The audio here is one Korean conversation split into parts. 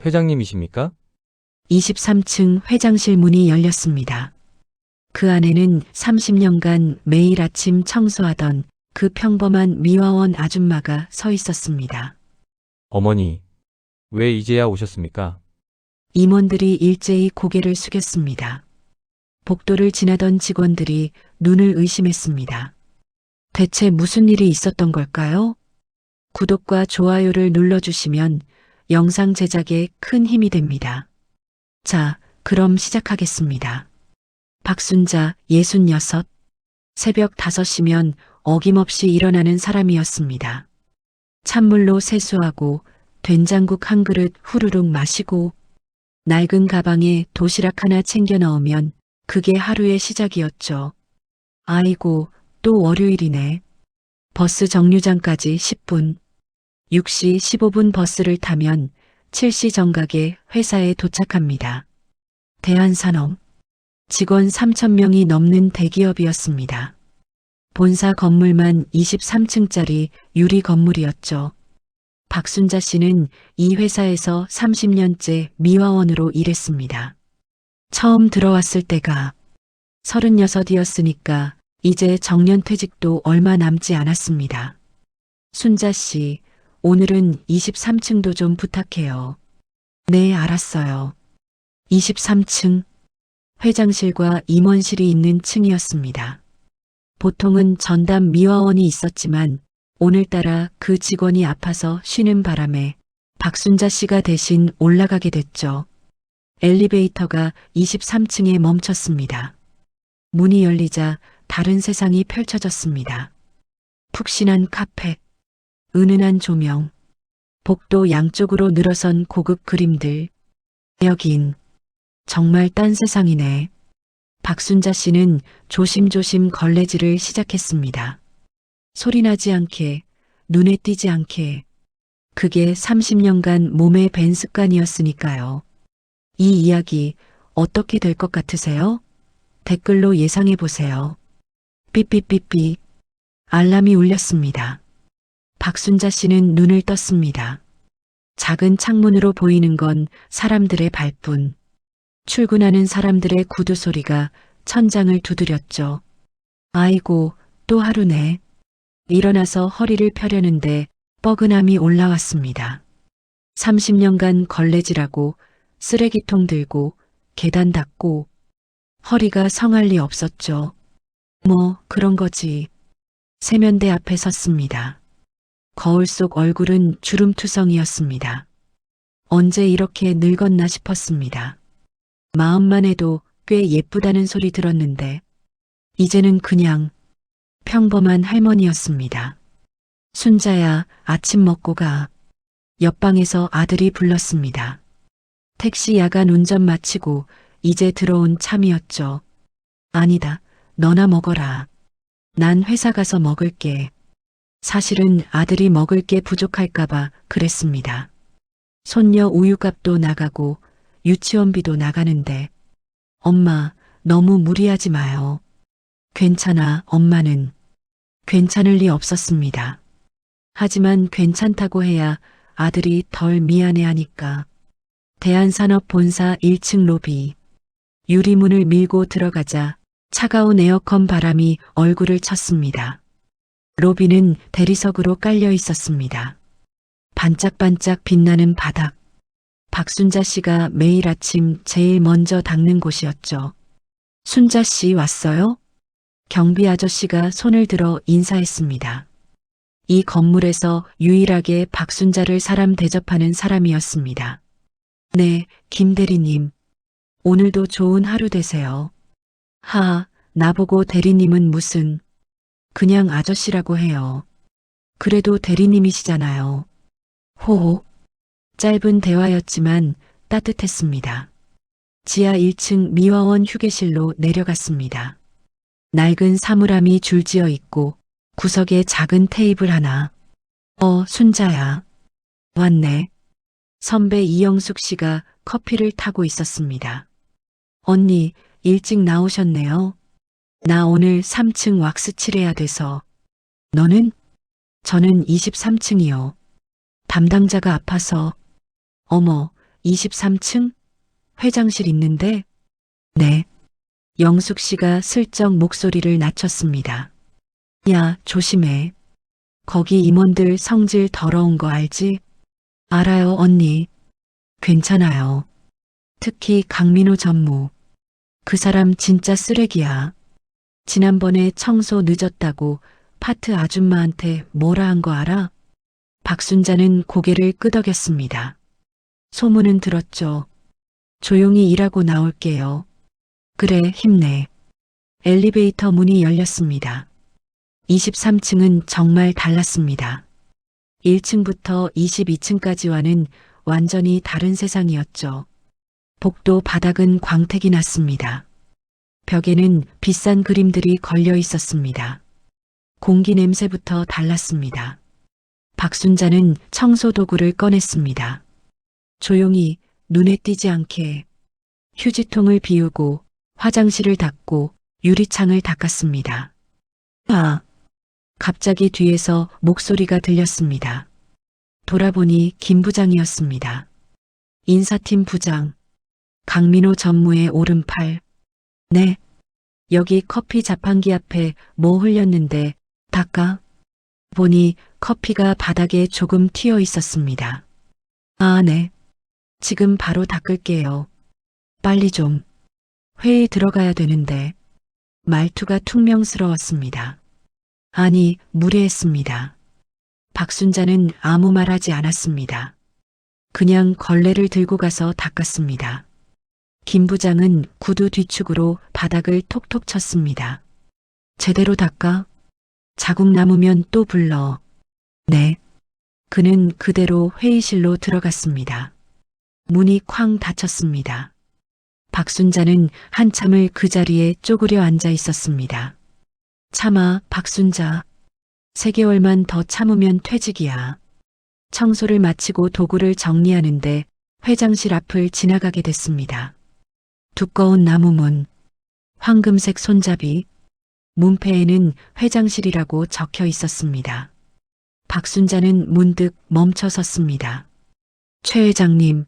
회장님이십니까? 23층 회장실 문이 열렸습니다. 그 안에는 30년간 매일 아침 청소하던 그 평범한 미화원 아줌마가 서 있었습니다. 어머니, 왜 이제야 오셨습니까? 임원들이 일제히 고개를 숙였습니다. 복도를 지나던 직원들이 눈을 의심했습니다. 대체 무슨 일이 있었던 걸까요? 구독과 좋아요를 눌러주시면 영상 제작에 큰 힘이 됩니다. 자, 그럼 시작하겠습니다. 박순자 66, 새벽 5시면 어김없이 일어나는 사람이었습니다. 찬물로 세수하고 된장국 한 그릇 후루룩 마시고 낡은 가방에 도시락 하나 챙겨 넣으면 그게 하루의 시작이었죠. 아이고, 또 월요일이네. 버스 정류장까지 10분. 6시 15분 버스를 타면 7시 정각에 회사에 도착합니다. 대한산업. 직원 3,000명이 넘는 대기업이었습니다. 본사 건물만 23층짜리 유리 건물이었죠. 박순자 씨는 이 회사에서 30년째 미화원으로 일했습니다. 처음 들어왔을 때가 36이었으니까 이제 정년퇴직도 얼마 남지 않았습니다. 순자 씨, 오늘은 23층도 좀 부탁해요. 네, 알았어요. 23층. 회장실과 임원실이 있는 층이었습니다. 보통은 전담 미화원이 있었지만 오늘따라 그 직원이 아파서 쉬는 바람에 박순자 씨가 대신 올라가게 됐죠. 엘리베이터가 23층에 멈췄습니다. 문이 열리자 다른 세상이 펼쳐졌습니다. 푹신한 카펫, 은은한 조명, 복도 양쪽으로 늘어선 고급 그림들. 여긴 정말 딴 세상이네. 박순자 씨는 조심조심 걸레질을 시작했습니다. 소리나지 않게, 눈에 띄지 않게. 그게 30년간 몸에 밴 습관이었으니까요. 이 이야기 어떻게 될 것 같으세요? 댓글로 예상해 보세요. 삐삐삐삐. 알람이 울렸습니다. 박순자 씨는 눈을 떴습니다. 작은 창문으로 보이는 건 사람들의 발뿐. 출근하는 사람들의 구두 소리가 천장을 두드렸죠. 아이고, 또 하루네. 일어나서 허리를 펴려는데 뻐근함이 올라왔습니다. 30년간 걸레질하고 쓰레기통 들고 계단 닦고 허리가 성할 리 없었죠. 뭐 그런 거지. 세면대 앞에 섰습니다. 거울 속 얼굴은 주름투성이었습니다. 언제 이렇게 늙었나 싶었습니다. 마음만 해도 꽤 예쁘다는 소리 들었는데 이제는 그냥 평범한 할머니였습니다. 순자야, 아침 먹고 가. 옆방에서 아들이 불렀습니다. 택시 야간 운전 마치고 이제 들어온 참이었죠. 아니다, 너나 먹어라. 난 회사 가서 먹을게. 사실은 아들이 먹을 게 부족할까봐 그랬습니다. 손녀 우유값도 나가고 유치원비도 나가는데 엄마, 너무 무리하지 마요. 괜찮아, 엄마는. 괜찮을 리 없었습니다. 하지만 괜찮다고 해야 아들이 덜 미안해하니까. 대한산업본사 1층 로비. 유리문을 밀고 들어가자 차가운 에어컨 바람이 얼굴을 쳤습니다. 로비는 대리석으로 깔려 있었습니다. 반짝반짝 빛나는 바닥. 박순자 씨가 매일 아침 제일 먼저 닦는 곳이었죠. 순자 씨 왔어요? 경비 아저씨가 손을 들어 인사했습니다. 이 건물에서 유일하게 박순자를 사람 대접하는 사람이었습니다. 네, 김 대리님. 오늘도 좋은 하루 되세요. 나보고 대리님은 무슨. 그냥 아저씨라고 해요. 그래도 대리님이시잖아요. 호호. 짧은 대화였지만 따뜻했습니다. 지하 1층 미화원 휴게실로 내려갔습니다. 낡은 사물함이 줄지어 있고 구석에 작은 테이블 하나. 순자야. 왔네. 선배 이영숙 씨가 커피를 타고 있었습니다. 언니, 일찍 나오셨네요. 나 오늘 3층 왁스 칠해야 돼서. 너는? 저는 23층이요. 담당자가 아파서. 어머, 23층? 회장실 있는데? 네. 영숙 씨가 슬쩍 목소리를 낮췄습니다. 야, 조심해. 거기 임원들 성질 더러운 거 알지? 알아요, 언니. 괜찮아요. 특히 강민호 전무. 그 사람 진짜 쓰레기야. 지난번에 청소 늦었다고 파트 아줌마한테 뭐라 한 거 알아? 박순자는 고개를 끄덕였습니다. 소문은 들었죠. 조용히 일하고 나올게요. 그래, 힘내. 엘리베이터 문이 열렸습니다. 23층은 정말 달랐습니다. 1층부터 22층까지와는 완전히 다른 세상이었죠. 복도 바닥은 광택이 났습니다. 벽에는 비싼 그림들이 걸려 있었습니다. 공기 냄새부터 달랐습니다. 박순자는 청소 도구를 꺼냈습니다. 조용히 눈에 띄지 않게 휴지통을 비우고 화장실을 닦고 유리창을 닦았습니다. 아! 갑자기 뒤에서 목소리가 들렸습니다. 돌아보니 김 부장이었습니다. 인사팀 부장. 강민호 전무의 오른팔. 네. 여기 커피 자판기 앞에 뭐 흘렸는데 닦아? 보니 커피가 바닥에 조금 튀어 있었습니다. 아, 네. 지금 바로 닦을게요. 빨리 좀. 회의 들어가야 되는데. 말투가 퉁명스러웠습니다. 아니, 무례했습니다. 박순자는 아무 말 하지 않았습니다. 그냥 걸레를 들고 가서 닦았습니다. 김 부장은 구두 뒤축으로 바닥을 톡톡 쳤습니다. 제대로 닦아? 자국 남으면 또 불러. 네. 그는 그대로 회의실로 들어갔습니다. 문이 쾅 닫혔습니다. 박순자는 한참을 그 자리에 쪼그려 앉아 있었습니다. 참아, 박순자. 3개월만 더 참으면 퇴직이야. 청소를 마치고 도구를 정리하는데 회장실 앞을 지나가게 됐습니다. 두꺼운 나무문, 황금색 손잡이, 문패에는 회장실이라고 적혀 있었습니다. 박순자는 문득 멈춰 섰습니다. 최 회장님,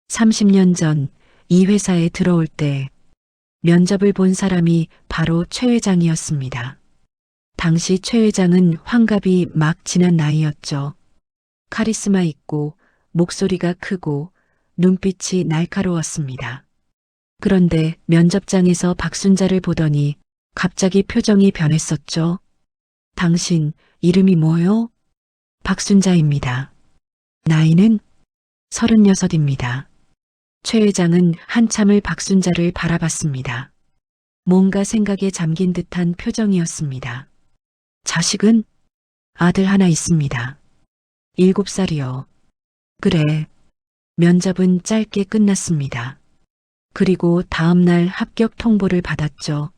30년 전 이 회사에 들어올 때 면접을 본 사람이 바로 최 회장이었습니다. 당시 최 회장은 환갑이 막 지난 나이였죠. 카리스마 있고 목소리가 크고 눈빛이 날카로웠습니다. 그런데 면접장에서 박순자를 보더니 갑자기 표정이 변했었죠. 당신 이름이 뭐요? 박순자입니다. 나이는 36입니다. 최 회장은 한참을 박순자를 바라봤습니다. 뭔가 생각에 잠긴 듯한 표정이었습니다. 자식은? 아들 하나 있습니다. 7살이요. 그래. 면접은 짧게 끝났습니다. 그리고 다음날 합격 통보를 받았죠.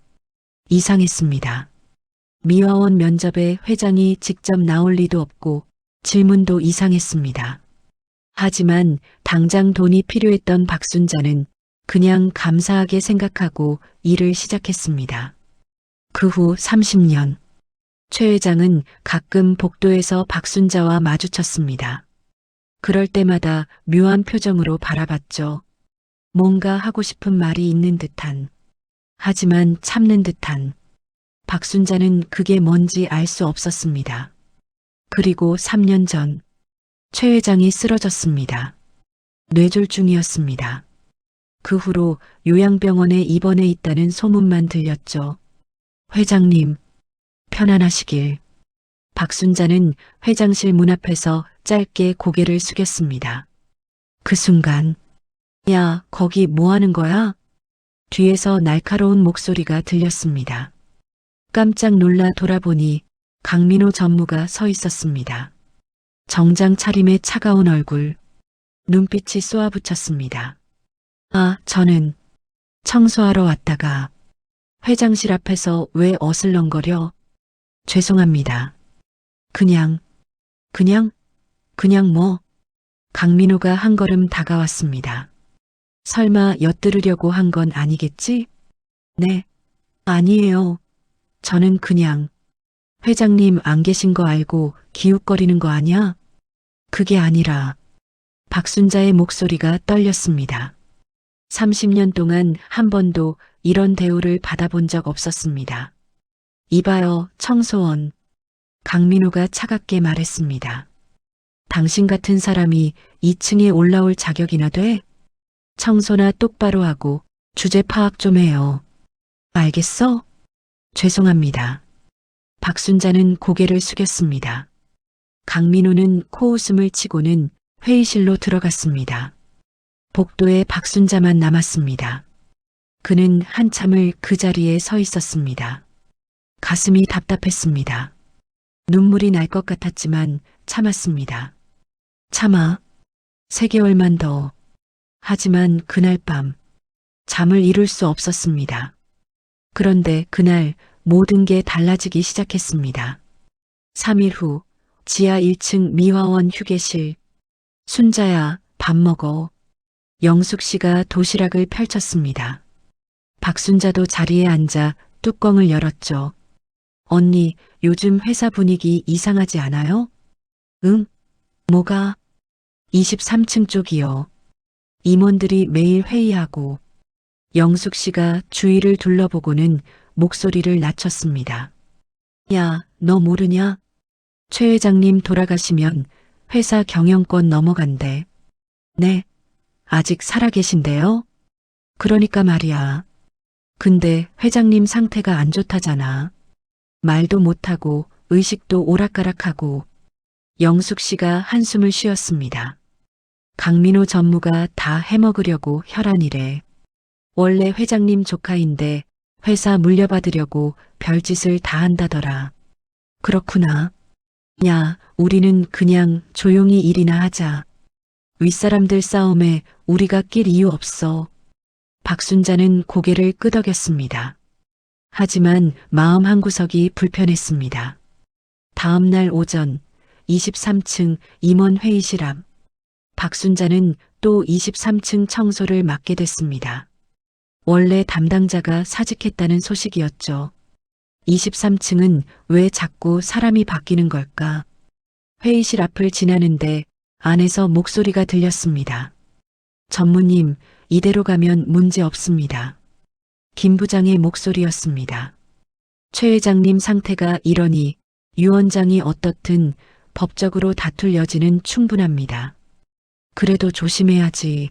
이상했습니다. 미화원 면접에 회장이 직접 나올 리도 없고 질문도 이상했습니다. 하지만 당장 돈이 필요했던 박순자는 그냥 감사하게 생각하고 일을 시작했습니다. 그 후 30년, 최 회장은 가끔 복도에서 박순자와 마주쳤습니다. 그럴 때마다 묘한 표정으로 바라봤죠. 뭔가 하고 싶은 말이 있는 듯한, 하지만 참는 듯한. 박순자는 그게 뭔지 알 수 없었습니다. 그리고 3년 전, 최 회장이 쓰러졌습니다. 뇌졸중이었습니다. 그 후로 요양병원에 입원해 있다는 소문만 들렸죠. 회장님, 편안하시길. 박순자는 회장실 문 앞에서 짧게 고개를 숙였습니다. 그 순간, 야, 거기 뭐 하는 거야? 뒤에서 날카로운 목소리가 들렸습니다. 깜짝 놀라 돌아보니 강민호 전무가 서 있었습니다. 정장 차림의 차가운 얼굴, 눈빛이 쏘아붙였습니다. 아, 저는 청소하러 왔다가 회장실 앞에서 왜 어슬렁거려? 죄송합니다. 그냥 뭐? 강민호가 한 걸음 다가왔습니다. 설마 엿들으려고 한 건 아니겠지? 네, 아니에요. 저는 그냥 회장님 안 계신 거 알고 기웃거리는 거 아니야? 그게 아니라 박순자의 목소리가 떨렸습니다. 30년 동안 한 번도 이런 대우를 받아본 적 없었습니다. 이봐요, 청소원. 강민호가 차갑게 말했습니다. 당신 같은 사람이 2층에 올라올 자격이나 돼? 청소나 똑바로 하고 주제 파악 좀 해요. 알겠어? 죄송합니다. 박순자는 고개를 숙였습니다. 강민호는 코웃음을 치고는 회의실로 들어갔습니다. 복도에 박순자만 남았습니다. 그는 한참을 그 자리에 서 있었습니다. 가슴이 답답했습니다. 눈물이 날 것 같았지만 참았습니다. 참아. 3개월만 더. 하지만 그날 밤 잠을 이룰 수 없었습니다. 그런데 그날 모든 게 달라지기 시작했습니다. 3일 후 지하 1층 미화원 휴게실. 순자야, 밥 먹어. 영숙 씨가 도시락을 펼쳤습니다. 박순자도 자리에 앉아 뚜껑을 열었죠. 언니, 요즘 회사 분위기 이상하지 않아요? 응? 뭐가? 23층 쪽이요. 임원들이 매일 회의하고. 영숙 씨가 주위를 둘러보고는 목소리를 낮췄습니다. 야, 너 모르냐? 최 회장님 돌아가시면 회사 경영권 넘어간대. 네. 아직 살아계신데요? 그러니까 말이야. 근데 회장님 상태가 안 좋다잖아. 말도 못하고 의식도 오락가락하고. 영숙 씨가 한숨을 쉬었습니다. 강민호 전무가 다 해먹으려고 혈안이래. 원래 회장님 조카인데 회사 물려받으려고 별짓을 다 한다더라. 그렇구나. 야, 우리는 그냥 조용히 일이나 하자. 윗사람들 싸움에 우리가 낄 이유 없어. 박순자는 고개를 끄덕였습니다. 하지만 마음 한구석이 불편했습니다. 다음 날 오전 23층 임원 회의실 앞. 박순자는 또 23층 청소를 맡게 됐습니다. 원래 담당자가 사직했다는 소식이었죠. 23층은 왜 자꾸 사람이 바뀌는 걸까? 회의실 앞을 지나는데 안에서 목소리가 들렸습니다. 전무님, 이대로 가면 문제 없습니다. 김 부장의 목소리였습니다. 최 회장님 상태가 이러니 유 원장이 어떻든 법적으로 다툴 여지는 충분합니다. 그래도 조심해야지.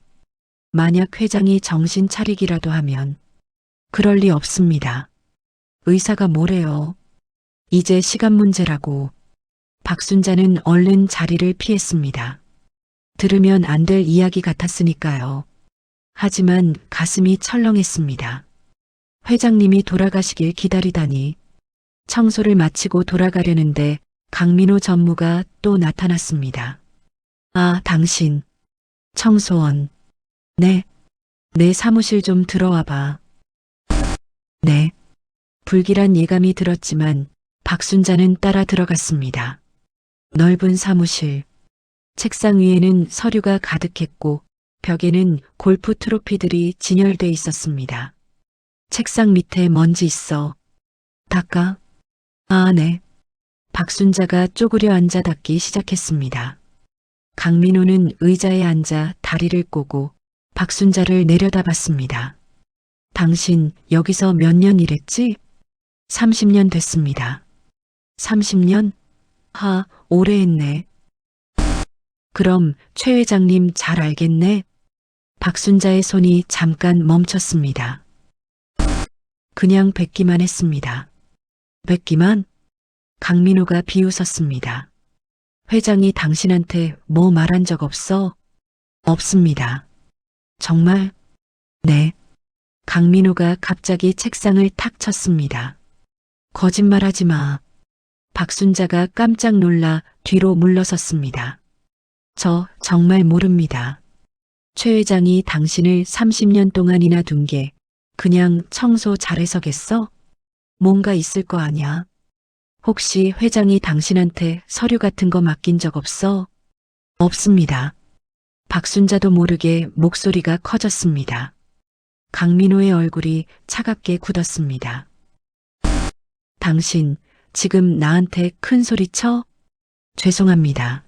만약 회장이 정신 차리기라도 하면. 그럴 리 없습니다. 의사가 뭐래요? 이제 시간 문제라고. 박순자는 얼른 자리를 피했습니다. 들으면 안 될 이야기 같았으니까요. 하지만 가슴이 철렁했습니다. 회장님이 돌아가시길 기다리다니. 청소를 마치고 돌아가려는데 강민호 전무가 또 나타났습니다. 아, 당신. 청소원. 네. 내 사무실 좀 들어와 봐. 네. 불길한 예감이 들었지만 박순자는 따라 들어갔습니다. 넓은 사무실. 책상 위에는 서류가 가득했고 벽에는 골프 트로피들이 진열돼 있었습니다. 책상 밑에 먼지 있어. 닦아? 아, 네. 박순자가 쪼그려 앉아 닦기 시작했습니다. 강민호는 의자에 앉아 다리를 꼬고 박순자를 내려다봤습니다. 당신 여기서 몇 년 일했지? 30년 됐습니다. 30년? 하, 오래 했네. 그럼 최 회장님 잘 알겠네? 박순자의 손이 잠깐 멈췄습니다. 그냥 뵙기만 했습니다. 뵙기만? 강민호가 비웃었습니다. 회장이 당신한테 뭐 말한 적 없어? 없습니다. 정말? 네. 강민호가 갑자기 책상을 탁 쳤습니다. 거짓말하지 마. 박순자가 깜짝 놀라 뒤로 물러섰습니다. 저 정말 모릅니다. 최 회장이 당신을 30년 동안이나 둔 게 그냥 청소 잘해서겠어? 뭔가 있을 거 아냐? 혹시 회장이 당신한테 서류 같은 거 맡긴 적 없어? 없습니다. 박순자도 모르게 목소리가 커졌습니다. 강민호의 얼굴이 차갑게 굳었습니다. 당신 지금 나한테 큰 소리 쳐? 죄송합니다.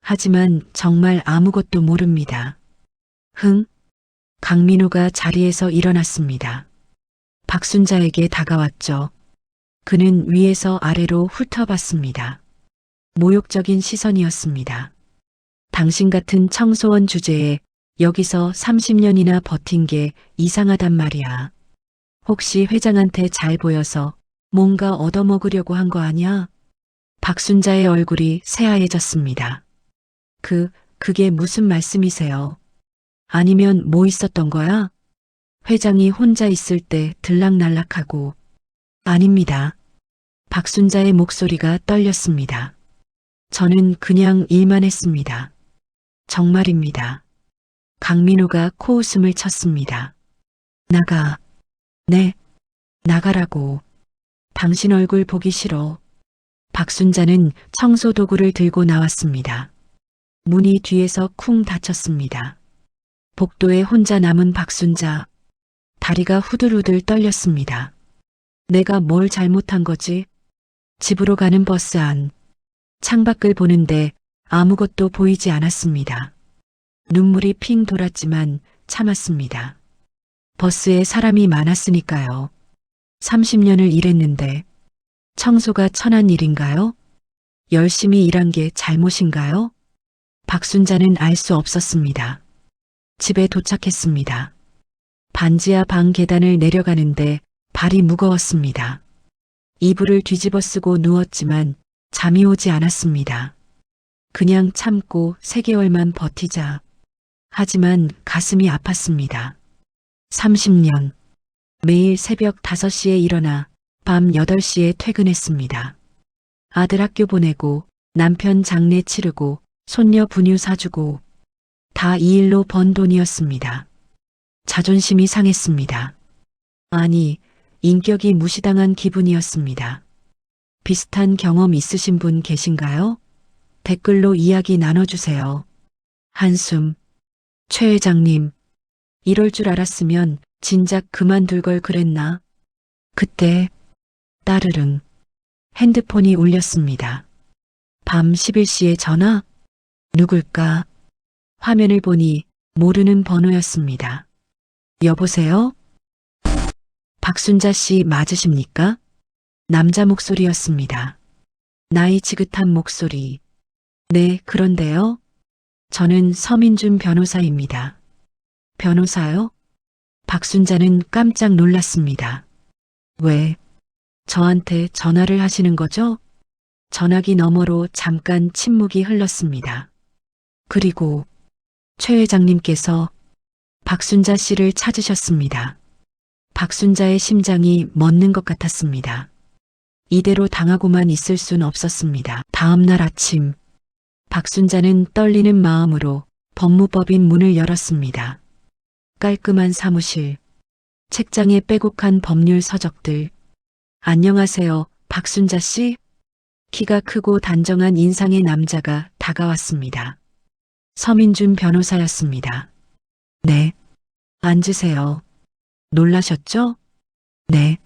하지만 정말 아무것도 모릅니다. 흥? 강민호가 자리에서 일어났습니다. 박순자에게 다가왔죠. 그는 위에서 아래로 훑어봤습니다. 모욕적인 시선이었습니다. 당신 같은 청소원 주제에 여기서 30년이나 버틴 게 이상하단 말이야. 혹시 회장한테 잘 보여서 뭔가 얻어먹으려고 한 거 아니야? 박순자의 얼굴이 새하얘졌습니다. 그게 무슨 말씀이세요? 아니면 뭐 있었던 거야? 회장이 혼자 있을 때 들락날락하고. 아닙니다. 박순자의 목소리가 떨렸습니다. 저는 그냥 일만 했습니다. 정말입니다. 강민호가 코웃음을 쳤습니다. 나가. 네. 나가라고. 당신 얼굴 보기 싫어. 박순자는 청소 도구를 들고 나왔습니다. 문이 뒤에서 쿵 닫혔습니다. 복도에 혼자 남은 박순자. 다리가 후들후들 떨렸습니다. 내가 뭘 잘못한 거지? 집으로 가는 버스 안. 창밖을 보는데 아무것도 보이지 않았습니다. 눈물이 핑 돌았지만 참았습니다. 버스에 사람이 많았으니까요. 30년을 일했는데 청소가 천한 일인가요? 열심히 일한 게 잘못인가요? 박순자는 알 수 없었습니다. 집에 도착했습니다. 반지하 방 계단을 내려가는데 발이 무거웠습니다. 이불을 뒤집어 쓰고 누웠지만 잠이 오지 않았습니다. 그냥 참고 3개월만 버티자. 하지만 가슴이 아팠습니다. 30년. 매일 새벽 5시에 일어나 밤 8시에 퇴근했습니다. 아들 학교 보내고 남편 장례 치르고 손녀 분유 사주고 다 이 일로 번 돈이었습니다. 자존심이 상했습니다. 아니, 인격이 무시당한 기분이었습니다. 비슷한 경험 있으신 분 계신가요? 댓글로 이야기 나눠주세요. 한숨. 최 회장님, 이럴 줄 알았으면 진작 그만둘 걸 그랬나? 그때 따르릉 핸드폰이 울렸습니다. 밤 11시에 전화? 누굴까? 화면을 보니 모르는 번호였습니다. 여보세요? 박순자 씨 맞으십니까? 남자 목소리였습니다. 나이 지긋한 목소리. 네, 그런데요. 저는 서민준 변호사입니다. 변호사요? 박순자는 깜짝 놀랐습니다. 왜? 저한테 전화를 하시는 거죠? 전화기 너머로 잠깐 침묵이 흘렀습니다. 그리고 최 회장님께서 박순자 씨를 찾으셨습니다. 박순자의 심장이 멎는 것 같았습니다. 이대로 당하고만 있을 순 없었습니다. 다음 날 아침, 박순자는 떨리는 마음으로 법무법인 문을 열었습니다. 깔끔한 사무실, 책장에 빼곡한 법률 서적들. 안녕하세요, 박순자 씨? 키가 크고 단정한 인상의 남자가 다가왔습니다. 서민준 변호사였습니다. 네. 앉으세요. 놀라셨죠? 네.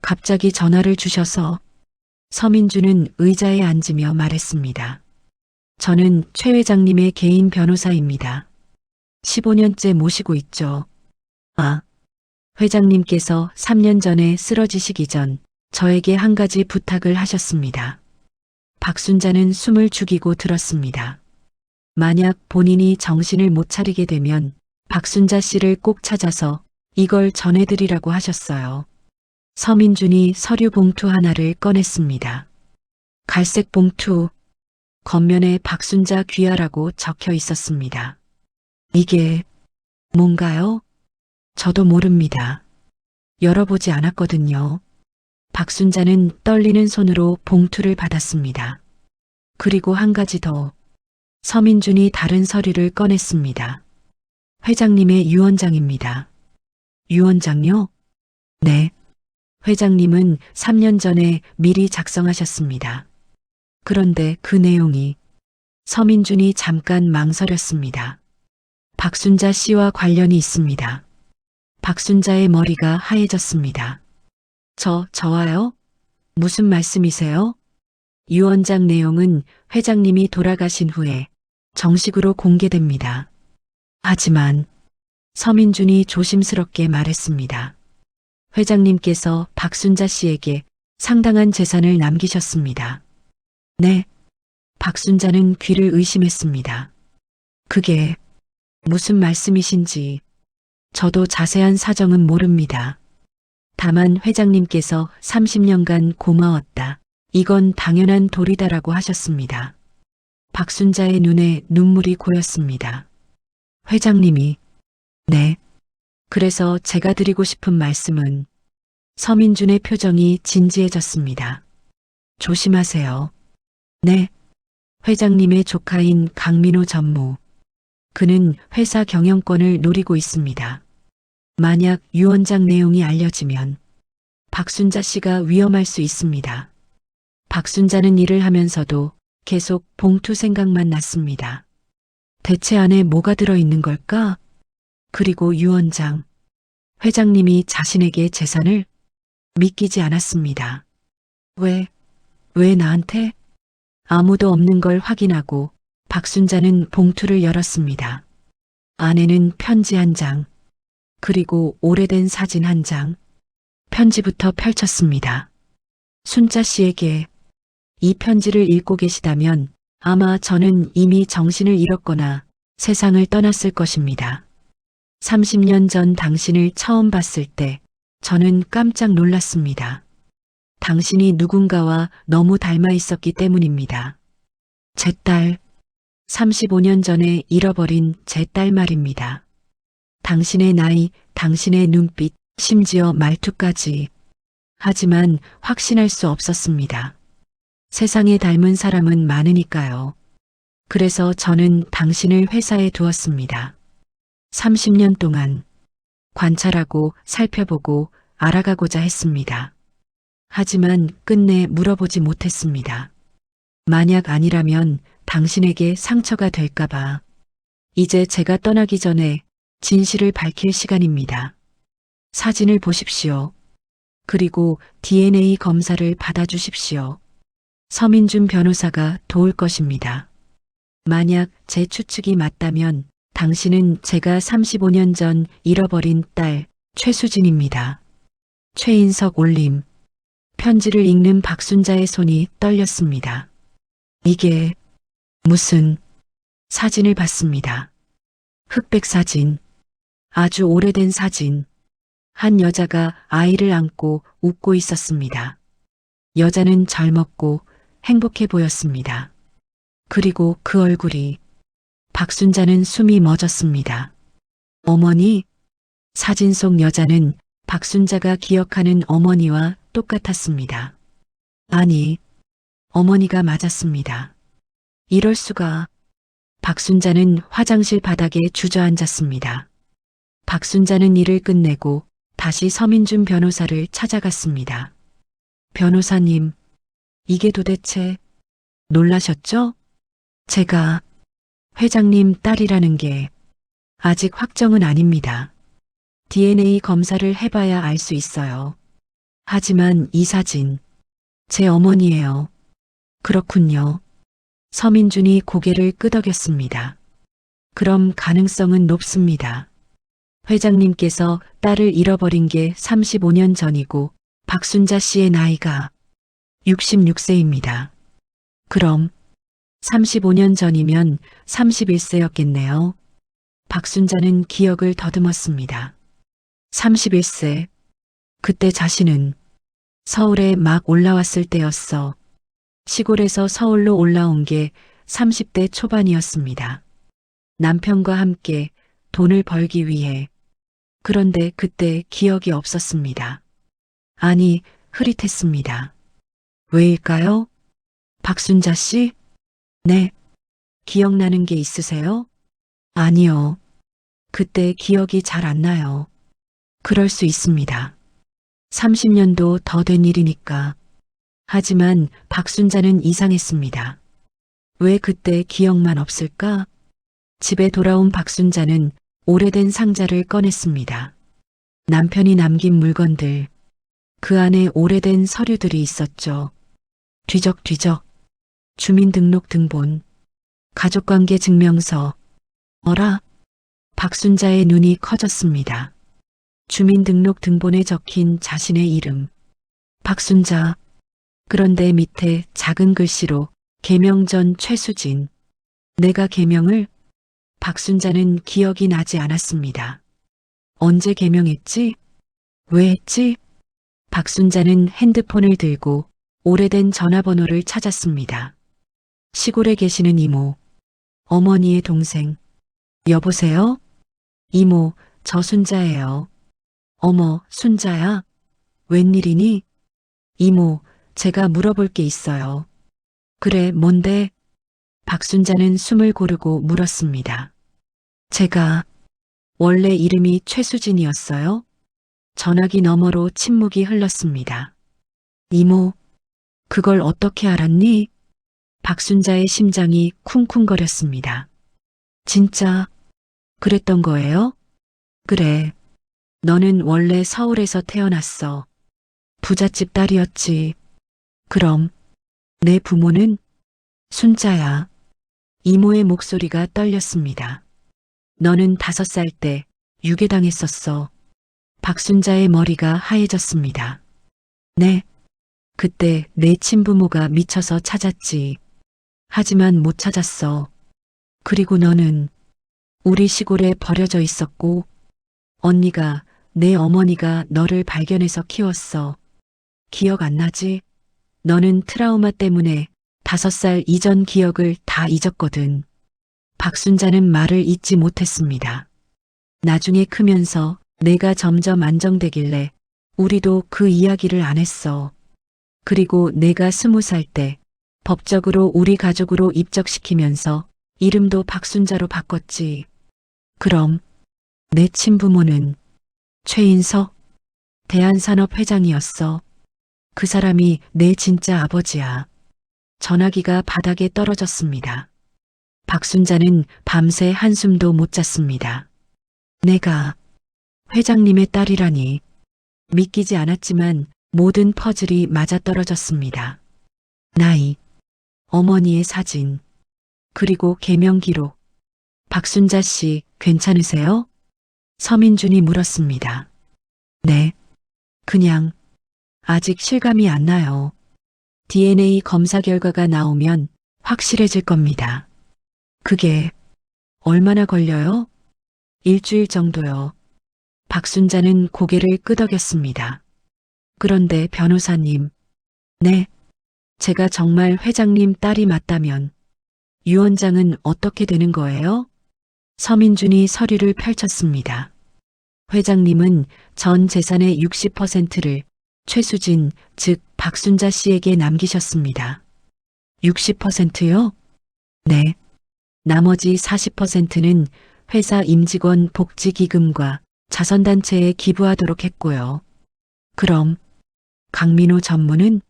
갑자기 전화를 주셔서. 서민준은 의자에 앉으며 말했습니다. 저는 최 회장님의 개인 변호사입니다. 15년째 모시고 있죠. 아, 회장님께서 3년 전에 쓰러지시기 전 저에게 한 가지 부탁을 하셨습니다. 박순자는 숨을 죽이고 들었습니다. 만약 본인이 정신을 못 차리게 되면 박순자 씨를 꼭 찾아서 이걸 전해드리라고 하셨어요. 서민준이 서류 봉투 하나를 꺼냈습니다. 갈색 봉투, 겉면에 박순자 귀하라고 적혀 있었습니다. 이게 뭔가요? 저도 모릅니다. 열어보지 않았거든요. 박순자는 떨리는 손으로 봉투를 받았습니다. 그리고 한 가지 더. 서민준이 다른 서류를 꺼냈습니다. 회장님의 유언장입니다. 유언장요? 네. 회장님은 3년 전에 미리 작성하셨습니다. 그런데 그 내용이 서민준이 잠깐 망설였습니다. 박순자 씨와 관련이 있습니다. 박순자의 머리가 하얘졌습니다. 저와요? 무슨 말씀이세요? 유언장 내용은 회장님이 돌아가신 후에 정식으로 공개됩니다. 하지만 서민준이 조심스럽게 말했습니다. 회장님께서 박순자 씨에게 상당한 재산을 남기셨습니다. 네. 박순자는 귀를 의심했습니다. 그게 무슨 말씀이신지 저도 자세한 사정은 모릅니다. 다만 회장님께서 30년간 고마웠다. 이건 당연한 도리다라고 하셨습니다. 박순자의 눈에 눈물이 고였습니다. 회장님이 네. 그래서 제가 드리고 싶은 말씀은 서민준의 표정이 진지해졌습니다. 조심하세요. 네. 회장님의 조카인 강민호 전무. 그는 회사 경영권을 노리고 있습니다. 만약 유 원장 내용이 알려지면 박순자 씨가 위험할 수 있습니다. 박순자는 일을 하면서도 계속 봉투 생각만 났습니다. 대체 안에 뭐가 들어있는 걸까? 그리고 유 원장, 회장님이 자신에게 재산을 믿기지 않았습니다. 왜 나한테? 아무도 없는 걸 확인하고 박순자는 봉투를 열었습니다. 안에는 편지 한 장, 그리고 오래된 사진 한 장, 편지부터 펼쳤습니다. 순자 씨에게 이 편지를 읽고 계시다면 아마 저는 이미 정신을 잃었거나 세상을 떠났을 것입니다. 30년 전 당신을 처음 봤을 때 저는 깜짝 놀랐습니다. 당신이 누군가와 너무 닮아 있었기 때문입니다. 제 딸, 35년 전에 잃어버린 제 딸 말입니다. 당신의 나이, 당신의 눈빛, 심지어 말투까지. 하지만 확신할 수 없었습니다. 세상에 닮은 사람은 많으니까요. 그래서 저는 당신을 회사에 두었습니다. 30년 동안 관찰하고 살펴보고 알아가고자 했습니다. 하지만 끝내 물어보지 못했습니다. 만약 아니라면 당신에게 상처가 될까봐. 이제 제가 떠나기 전에 진실을 밝힐 시간입니다. 사진을 보십시오. 그리고 DNA 검사를 받아주십시오. 서민준 변호사가 도울 것입니다. 만약 제 추측이 맞다면 당신은 제가 35년 전 잃어버린 딸 최수진입니다. 최인석 올림. 편지를 읽는 박순자의 손이 떨렸습니다. 이게 무슨 사진을 봤습니다. 흑백 사진. 아주 오래된 사진. 한 여자가 아이를 안고 웃고 있었습니다. 여자는 젊었고 행복해 보였습니다. 그리고 그 얼굴이 박순자는 숨이 멎었습니다. 어머니? 사진 속 여자는 박순자가 기억하는 어머니와 똑같았습니다. 아니, 어머니가 맞았습니다. 이럴 수가. 박순자는 화장실 바닥에 주저앉았습니다. 박순자는 일을 끝내고 다시 서민준 변호사를 찾아갔습니다. 변호사님, 이게 도대체 놀라셨죠? 제가 회장님 딸이라는 게 아직 확정은 아닙니다. DNA 검사를 해봐야 알 수 있어요. 하지만 이 사진, 제 어머니예요. 그렇군요. 서민준이 고개를 끄덕였습니다. 그럼 가능성은 높습니다. 회장님께서 딸을 잃어버린 게 35년 전이고 박순자 씨의 나이가 66세입니다. 그럼 35년 전이면 31세였겠네요. 박순자는 기억을 더듬었습니다. 31세. 그때 자신은 서울에 막 올라왔을 때였어. 시골에서 서울로 올라온 게 30대 초반이었습니다. 남편과 함께 돈을 벌기 위해. 그런데 그때 기억이 없었습니다. 아니, 흐릿했습니다. 왜일까요? 박순자 씨? 네. 기억나는 게 있으세요? 아니요. 그때 기억이 잘 안 나요. 그럴 수 있습니다. 30년도 더 된 일이니까. 하지만 박순자는 이상했습니다. 왜 그때 기억만 없을까? 집에 돌아온 박순자는 오래된 상자를 꺼냈습니다. 남편이 남긴 물건들. 그 안에 오래된 서류들이 있었죠. 뒤적뒤적. 주민등록 등본. 가족관계 증명서. 어라? 박순자의 눈이 커졌습니다. 주민등록 등본에 적힌 자신의 이름. 박순자. 그런데 밑에 작은 글씨로 개명 전 최수진. 내가 개명을? 박순자는 기억이 나지 않았습니다. 언제 개명했지? 왜 했지? 박순자는 핸드폰을 들고 오래된 전화번호를 찾았습니다. 시골에 계시는 이모, 어머니의 동생. 여보세요? 이모, 저 순자예요. 어머, 순자야? 웬일이니? 이모, 제가 물어볼 게 있어요. 그래, 뭔데? 박순자는 숨을 고르고 물었습니다. 제가 원래 이름이 최수진이었어요? 전화기 너머로 침묵이 흘렀습니다. 이모, 그걸 어떻게 알았니? 박순자의 심장이 쿵쿵거렸습니다. 진짜 그랬던 거예요? 그래. 너는 원래 서울에서 태어났어. 부잣집 딸이었지. 그럼 내 부모는? 순자야. 이모의 목소리가 떨렸습니다. 너는 5살 때 유괴당했었어. 박순자의 머리가 하얘졌습니다. 네. 그때 내 친부모가 미쳐서 찾았지. 하지만 못 찾았어. 그리고 너는 우리 시골에 버려져 있었고, 언니가, 내 어머니가 너를 발견해서 키웠어. 기억 안 나지? 너는 트라우마 때문에 5살 이전 기억을 다 잊었거든. 박순자는 말을 잇지 못했습니다. 나중에 크면서 내가 점점 안정되길래 우리도 그 이야기를 안 했어. 그리고 내가 20살 때 법적으로 우리 가족으로 입적시키면서 이름도 박순자로 바꿨지. 그럼 내 친부모는 최인석 대한산업회장이었어. 그 사람이 내 진짜 아버지야. 전화기가 바닥에 떨어졌습니다. 박순자는 밤새 한숨도 못 잤습니다. 내가 회장님의 딸이라니. 믿기지 않았지만 모든 퍼즐이 맞아떨어졌습니다. 나이, 어머니의 사진, 그리고 개명 기록. 박순자 씨, 괜찮으세요? 서민준이 물었습니다. 네. 그냥 아직 실감이 안 나요. DNA 검사 결과가 나오면 확실해질 겁니다. 그게 얼마나 걸려요? 일주일 정도요. 박순자는 고개를 끄덕였습니다. 그런데 변호사님. 네. 제가 정말 회장님 딸이 맞다면 유 원장은 어떻게 되는 거예요? 서민준이 서류를 펼쳤습니다. 회장님은 전 재산의 60%를 최수진, 즉 박순자 씨에게 남기셨습니다. 60%요? 네. 나머지 40%는 회사 임직원 복지기금과 자선단체에 기부하도록 했고요. 그럼 강민호 전무는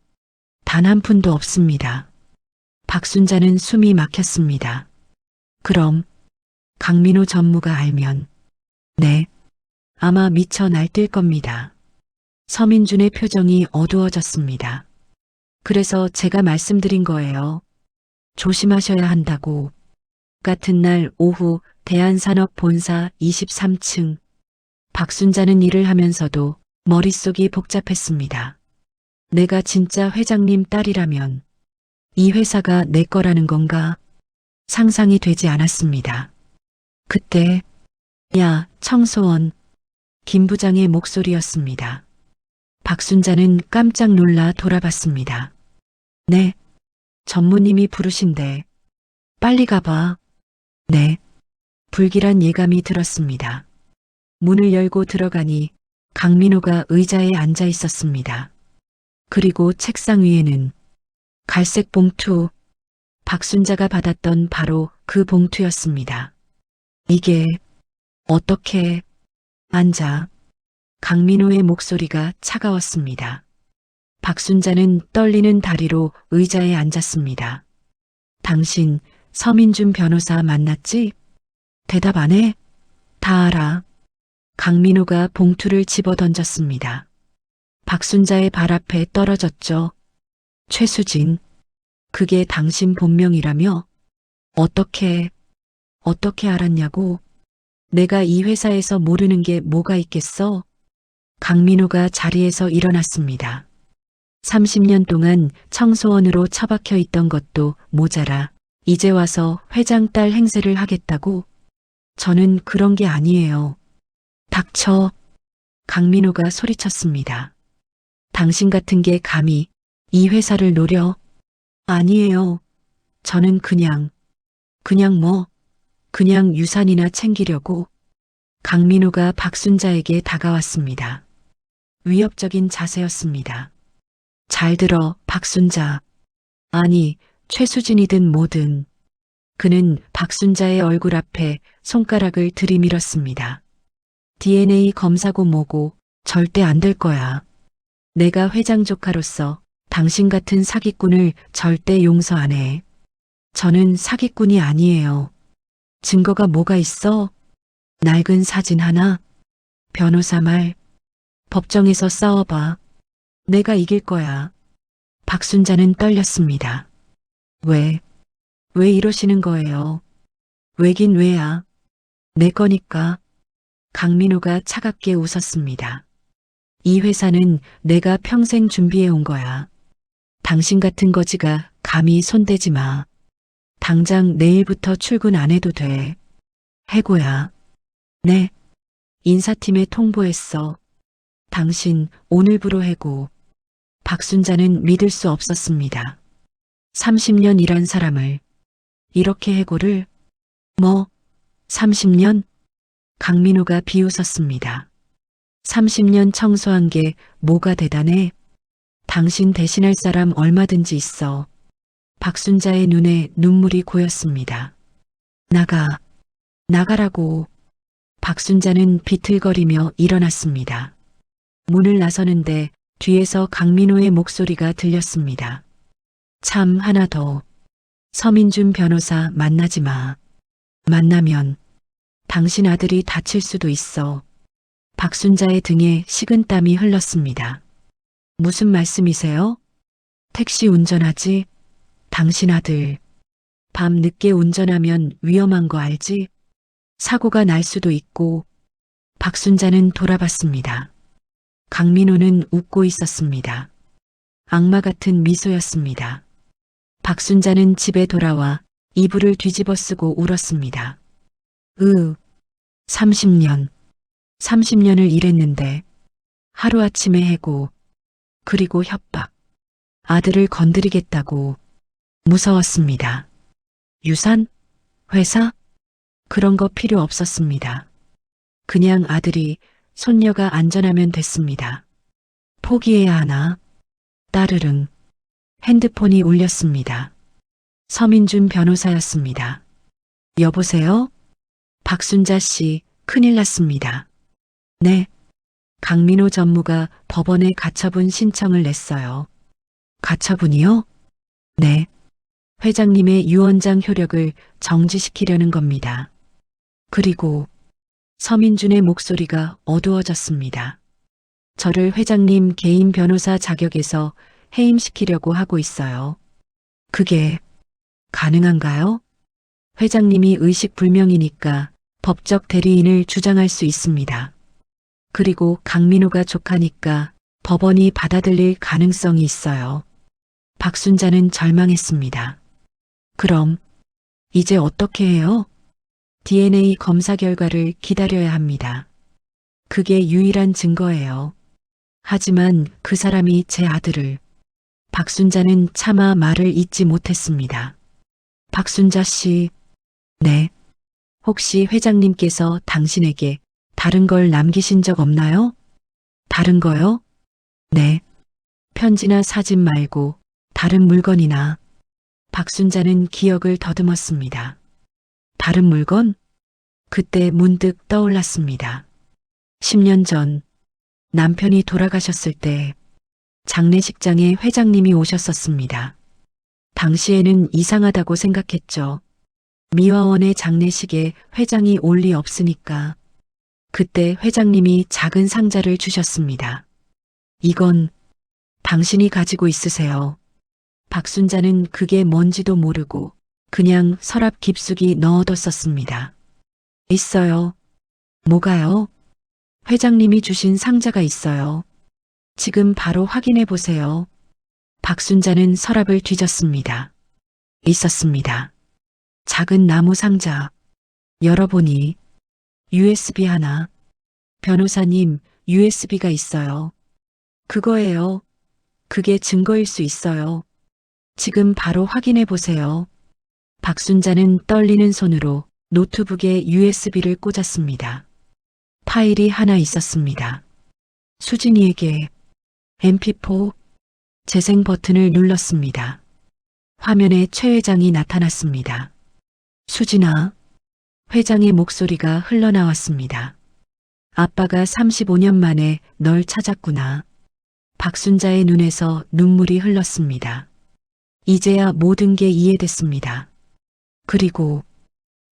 단 한 푼도 없습니다. 박순자는 숨이 막혔습니다. 그럼 강민호 전무가 알면 네, 아마 미쳐 날뛸 겁니다. 서민준의 표정이 어두워졌습니다. 그래서 제가 말씀드린 거예요. 조심하셔야 한다고. 같은 날 오후 대한산업본사 23층. 박순자는 일을 하면서도 머릿속이 복잡했습니다. 내가 진짜 회장님 딸이라면 이 회사가 내 거라는 건가? 상상이 되지 않았습니다. 그때 야, 청소원. 김 부장의 목소리였습니다. 박순자는 깜짝 놀라 돌아봤습니다. 네, 전무님이 부르신대. 빨리 가봐. 네, 불길한 예감이 들었습니다. 문을 열고 들어가니 강민호가 의자에 앉아 있었습니다. 그리고 책상 위에는 갈색 봉투, 박순자가 받았던 바로 그 봉투였습니다. 이게 어떻게... 앉아. 강민호의 목소리가 차가웠습니다. 박순자는 떨리는 다리로 의자에 앉았습니다. 당신 서민준 변호사 만났지? 대답 안 해? 다 알아. 강민호가 봉투를 집어 던졌습니다. 박순자의 발 앞에 떨어졌죠. 최수진. 그게 당신 본명이라며? 어떻게 알았냐고? 내가 이 회사에서 모르는 게 뭐가 있겠어? 강민우가 자리에서 일어났습니다. 30년 동안 청소원으로 처박혀 있던 것도 모자라 이제 와서 회장 딸 행세를 하겠다고? 저는 그런 게 아니에요. 닥쳐. 강민우가 소리쳤습니다. 당신 같은 게 감히 이 회사를 노려? 아니에요. 저는 그냥 그냥 유산이나 챙기려고. 강민우가 박순자에게 다가왔습니다. 위협적인 자세였습니다. 잘 들어, 박순자. 아니, 최수진이든 뭐든. 그는 박순자의 얼굴 앞에 손가락을 들이밀었습니다. DNA 검사고 뭐고 절대 안 될 거야. 내가 회장 조카로서 당신 같은 사기꾼을 절대 용서 안 해. 저는 사기꾼이 아니에요. 증거가 뭐가 있어? 낡은 사진 하나? 변호사 말. 법정에서 싸워봐. 내가 이길 거야. 박순자는 떨렸습니다. 왜 이러시는 거예요? 왜긴 왜야? 내 거니까. 강민우가 차갑게 웃었습니다. 이 회사는 내가 평생 준비해 온 거야. 당신 같은 거지가 감히 손대지 마. 당장 내일부터 출근 안 해도 돼. 해고야. 네. 인사팀에 통보했어. 당신 오늘부로 해고. 박순자는 믿을 수 없었습니다. 30년 일한 사람을 이렇게 해고를? 뭐, 30년? 강민우가 비웃었습니다. 30년 청소한 게 뭐가 대단해? 당신 대신할 사람 얼마든지 있어. 박순자의 눈에 눈물이 고였습니다. 나가라고. 박순자는 비틀거리며 일어났습니다. 문을 나서는데 뒤에서 강민우의 목소리가 들렸습니다. 참 하나 더. 서민준 변호사 만나지 마. 만나면 당신 아들이 다칠 수도 있어. 박순자의 등에 식은땀이 흘렀습니다. 무슨 말씀이세요? 택시 운전하지? 당신 아들. 밤 늦게 운전하면 위험한 거 알지? 사고가 날 수도 있고. 박순자는 돌아봤습니다. 강민우는 웃고 있었습니다. 악마 같은 미소였습니다. 박순자는 집에 돌아와 이불을 뒤집어 쓰고 울었습니다. 30년. 30년을 일했는데 하루아침에 해고. 그리고 협박. 아들을 건드리겠다고. 무서웠습니다. 유산? 회사? 그런 거 필요 없었습니다. 그냥 아들이, 손녀가 안전하면 됐습니다. 포기해야 하나? 따르릉. 핸드폰이 울렸습니다. 서민준 변호사였습니다. 여보세요? 박순자 씨, 큰일 났습니다. 네. 강민우 전무가 법원에 가처분 신청을 냈어요. 가처분이요? 네. 회장님의 유언장 효력을 정지시키려는 겁니다. 그리고 서민준의 목소리가 어두워졌습니다. 저를 회장님 개인 변호사 자격에서 해임시키려고 하고 있어요. 그게 가능한가요? 회장님이 의식불명이니까 법적 대리인을 주장할 수 있습니다. 그리고 강민우가 조카니까 법원이 받아들일 가능성이 있어요. 박순자는 절망했습니다. 그럼 이제 어떻게 해요? DNA 검사 결과를 기다려야 합니다. 그게 유일한 증거예요. 하지만 그 사람이 제 아들을. 박순자는 차마 말을 잇지 못했습니다. 박순자 씨. 네. 혹시 회장님께서 당신에게 다른 걸 남기신 적 없나요? 다른 거요? 네. 편지나 사진 말고 다른 물건이나. 박순자는 기억을 더듬었습니다. 다른 물건? 그때 문득 떠올랐습니다. 10년 전 남편이 돌아가셨을 때 장례식장에 회장님이 오셨었습니다. 당시에는 이상하다고 생각했죠. 미화원의 장례식에 회장이 올 리 없으니까. 그때 회장님이 작은 상자를 주셨습니다. 이건 당신이 가지고 있으세요. 박순자는 그게 뭔지도 모르고 그냥 서랍 깊숙이 넣어뒀었습니다. 있어요. 뭐가요? 회장님이 주신 상자가 있어요. 지금 바로 확인해 보세요. 박순자는 서랍을 뒤졌습니다. 있었습니다. 작은 나무 상자. 열어보니 USB 하나. 변호사님, USB가 있어요. 그거예요. 그게 증거일 수 있어요. 지금 바로 확인해 보세요. 박순자는 떨리는 손으로 노트북에 USB를 꽂았습니다. 파일이 하나 있었습니다. 수진이에게 MP4 재생 버튼을 눌렀습니다. 화면에 최 회장이 나타났습니다. 수진아, 회장의 목소리가 흘러나왔습니다. 아빠가 35년 만에 널 찾았구나. 박순자의 눈에서 눈물이 흘렀습니다. 이제야 모든 게 이해됐습니다. 그리고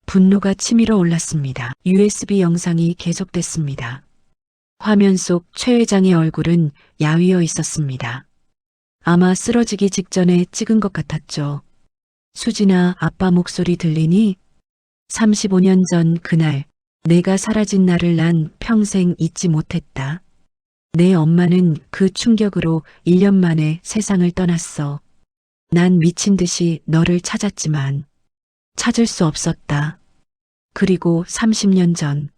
분노가 치밀어 올랐습니다. USB 영상이 계속됐습니다. 화면 속 최 회장의 얼굴은 야위어 있었습니다. 아마 쓰러지기 직전에 찍은 것 같았죠. 수진아, 아빠 목소리 들리니? 35년 전 그날 내가 사라진 날을 난 평생 잊지 못했다. 내 엄마는 그 충격으로 1년 만에 세상을 떠났어. 난 미친 듯이 너를 찾았지만 찾을 수 없었다. 그리고 30년 전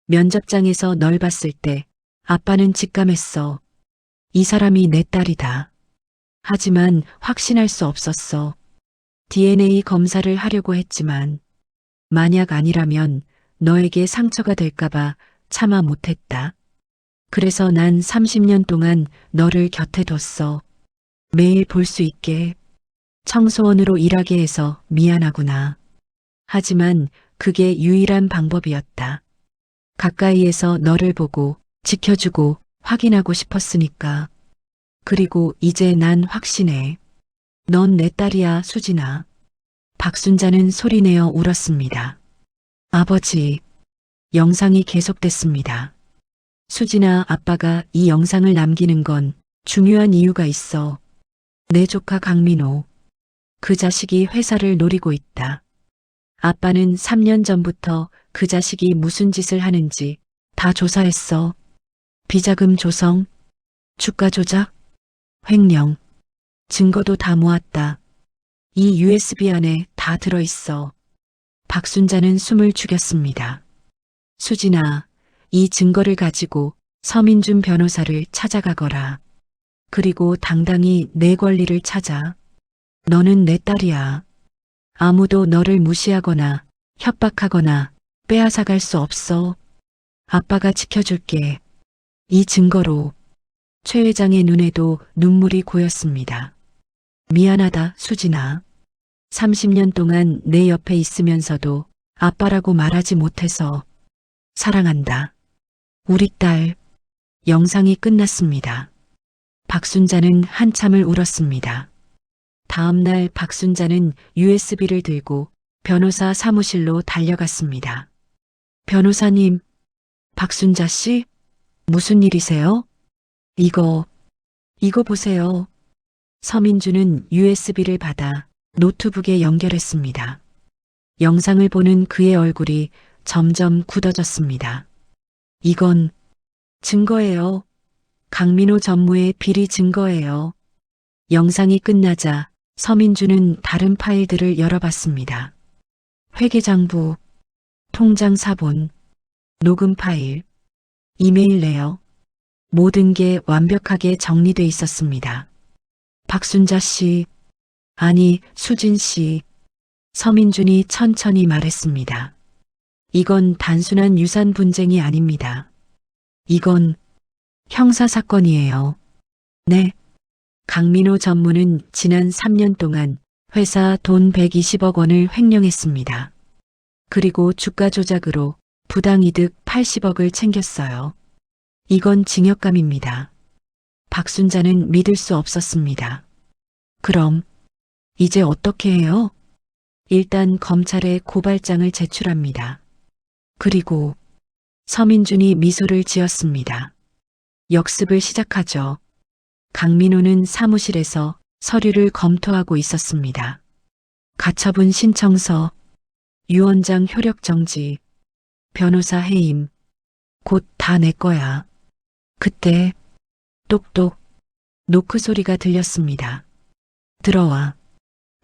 면접장에서 널 봤을 때 아빠는 직감했어. 이 사람이 내 딸이다. 하지만 확신할 수 없었어. DNA 검사를 하려고 했지만 만약 아니라면 너에게 상처가 될까봐 참아 못했다. 그래서 난 30년 동안 너를 곁에 뒀어. 매일 볼 수 있게. 청소원으로 일하게 해서 미안하구나. 하지만 그게 유일한 방법이었다. 가까이에서 너를 보고 지켜주고 확인하고 싶었으니까. 그리고 이제 난 확신해. 넌 내 딸이야, 수진아. 박순자는 소리내어 울었습니다. 아버지, 영상이 계속됐습니다. 수진아, 아빠가 이 영상을 남기는 건 중요한 이유가 있어. 내 조카 강민호. 그 자식이 회사를 노리고 있다. 아빠는 3년 전부터 그 자식이 무슨 짓을 하는지 다 조사했어. 비자금 조성, 주가 조작, 횡령, 증거도 다 모았다. 이 USB 안에 다 들어있어. 박순자는 숨을 죽였습니다. 수진아, 이 증거를 가지고 서민준 변호사를 찾아가거라. 그리고 당당히 내 권리를 찾아. 너는 내 딸이야. 아무도 너를 무시하거나 협박하거나 빼앗아갈 수 없어. 아빠가 지켜줄게. 이 증거로. 최 회장의 눈에도 눈물이 고였습니다. 미안하다, 수진아. 30년 동안 내 옆에 있으면서도 아빠라고 말하지 못해서 사랑한다. 우리 딸. 영상이 끝났습니다. 박순자는 한참을 울었습니다. 다음 날 박순자는 USB를 들고 변호사 사무실로 달려갔습니다. 변호사님, 박순자 씨? 무슨 일이세요? 이거 보세요. 서민주는 USB를 받아 노트북에 연결했습니다. 영상을 보는 그의 얼굴이 점점 굳어졌습니다. 이건 증거예요. 강민호 전무의 비리 증거예요. 영상이 끝나자 서민주는 다른 파일들을 열어봤습니다. 회계장부, 통장 사본, 녹음 파일, 이메일 내역, 모든 게 완벽하게 정리돼 있었습니다. 박순자 씨, 아니 수진 씨, 서민준이 천천히 말했습니다. 이건 단순한 유산 분쟁이 아닙니다. 이건 형사사건이에요. 네. 강민호 전무는 지난 3년 동안 회사 돈 120억 원을 횡령했습니다. 그리고 주가 조작으로 부당이득 80억을 챙겼어요. 이건 징역감입니다. 박순자는 믿을 수 없었습니다. 그럼 이제 어떻게 해요? 일단 검찰에 고발장을 제출합니다. 그리고 서민준이 미소를 지었습니다. 역습을 시작하죠. 강민호는 사무실에서 서류를 검토하고 있었습니다. 가처분 신청서, 유언장 효력 정지, 변호사 해임, 곧 다 내 거야. 그때 똑똑 노크 소리가 들렸습니다. 들어와.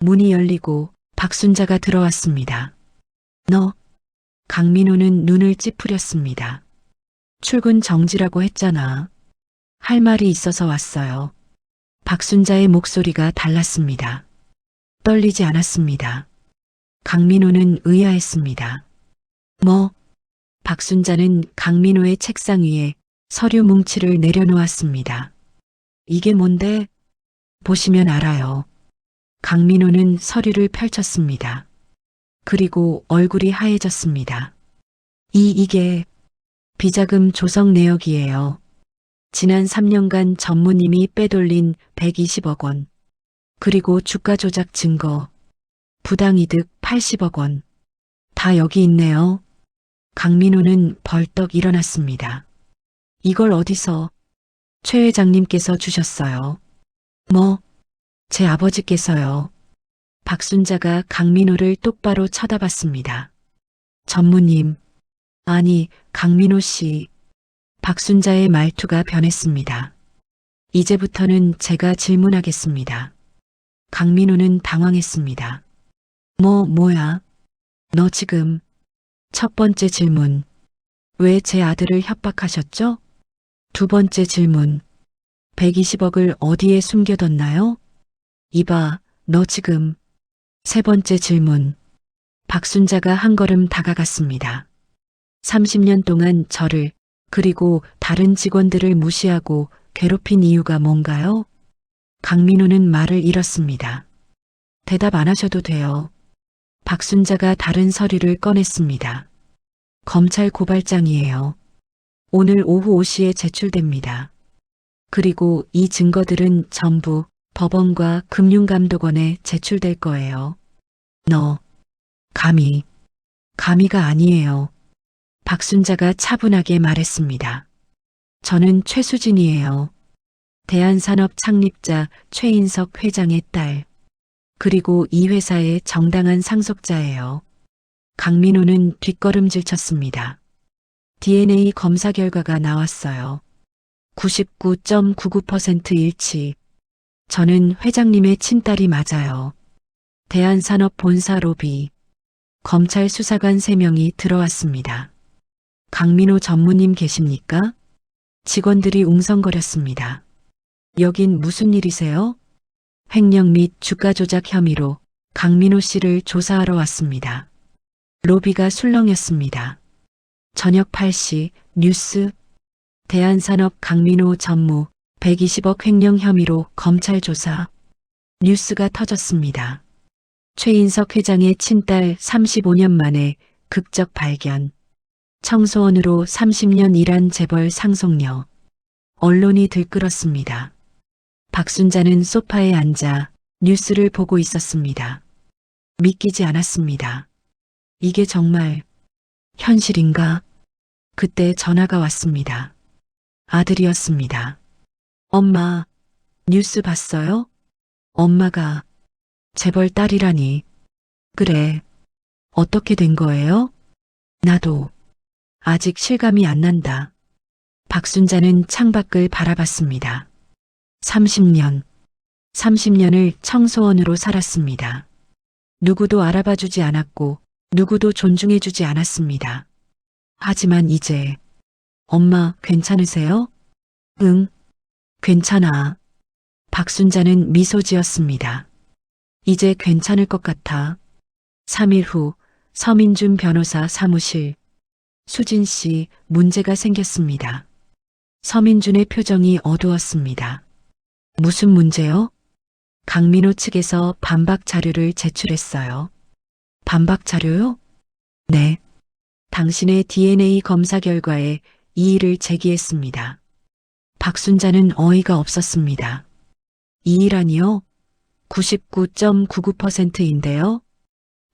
문이 열리고 박순자가 들어왔습니다. 너. 강민호는 눈을 찌푸렸습니다. 출근 정지라고 했잖아. 할 말이 있어서 왔어요. 박순자의 목소리가 달랐습니다. 떨리지 않았습니다. 강민호는 의아했습니다. 뭐? 박순자는 강민호의 책상 위에 서류 뭉치를 내려놓았습니다. 이게 뭔데? 보시면 알아요. 강민호는 서류를 펼쳤습니다. 그리고 얼굴이 하얘졌습니다. 이게 비자금 조성 내역이에요. 지난 3년간 전무님이 빼돌린 120억 원. 그리고 주가 조작 증거. 부당이득 80억 원. 다 여기 있네요. 강민호는 벌떡 일어났습니다. 이걸 어디서? 최 회장님께서 주셨어요. 뭐? 제 아버지께서요. 박순자가 강민호를 똑바로 쳐다봤습니다. 전무님, 아니, 강민호 씨. 박순자의 말투가 변했습니다. 이제부터는 제가 질문하겠습니다. 강민호는 당황했습니다. 뭐야? 너 지금. 첫 번째 질문. 왜 제 아들을 협박하셨죠? 두 번째 질문. 120억을 어디에 숨겨뒀나요? 이봐, 너 지금. 세 번째 질문. 박순자가 한 걸음 다가갔습니다. 30년 동안 저를 그리고 다른 직원들을 무시하고 괴롭힌 이유가 뭔가요? 강민호는 말을 잃었습니다. 대답 안 하셔도 돼요. 박순자가 다른 서류를 꺼냈습니다. 검찰 고발장이에요. 오늘 오후 5시에 제출됩니다. 그리고 이 증거들은 전부 법원과 금융감독원에 제출될 거예요. 너, 감히가 아니에요. 박순자가 차분하게 말했습니다. 저는 최수진이에요. 대한산업 창립자 최인석 회장의 딸. 그리고 이 회사의 정당한 상속자예요. 강민호는 뒷걸음질 쳤습니다. DNA 검사 결과가 나왔어요. 99.99% 일치. 저는 회장님의 친딸이 맞아요. 대한산업 본사 로비. 검찰 수사관 3명이 들어왔습니다. 강민호 전무님 계십니까? 직원들이 웅성거렸습니다. 여긴 무슨 일이세요? 횡령 및 주가 조작 혐의로 강민호 씨를 조사하러 왔습니다. 로비가 술렁였습니다. 저녁 8시 뉴스. 대한산업 강민호 전무 120억 횡령 혐의로 검찰 조사. 뉴스가 터졌습니다. 최인석 회장의 친딸 35년 만에 극적 발견. 청소원으로 30년 일한 재벌 상속녀. 언론이 들끓었습니다. 박순자는 소파에 앉아 뉴스를 보고 있었습니다. 믿기지 않았습니다. 이게 정말 현실인가? 그때 전화가 왔습니다. 아들이었습니다. 엄마, 뉴스 봤어요? 엄마가 재벌 딸이라니. 그래. 어떻게 된 거예요? 나도 아직 실감이 안 난다. 박순자는 창밖을 바라봤습니다. 30년을 청소원으로 살았습니다. 누구도 알아봐주지 않았고 누구도 존중해주지 않았습니다. 하지만 이제 엄마 괜찮으세요? 응, 괜찮아. 박순자는 미소 지었습니다. 이제 괜찮을 것 같아. 3일 후 서민준 변호사 사무실. 수진 씨, 문제가 생겼습니다. 서민준의 표정이 어두웠습니다. 무슨 문제요? 강민호 측에서 반박 자료를 제출했어요. 반박 자료요? 네. 당신의 DNA 검사 결과에 이의를 제기했습니다. 박순자는 어이가 없었습니다. 이의라니요? 99.99%인데요.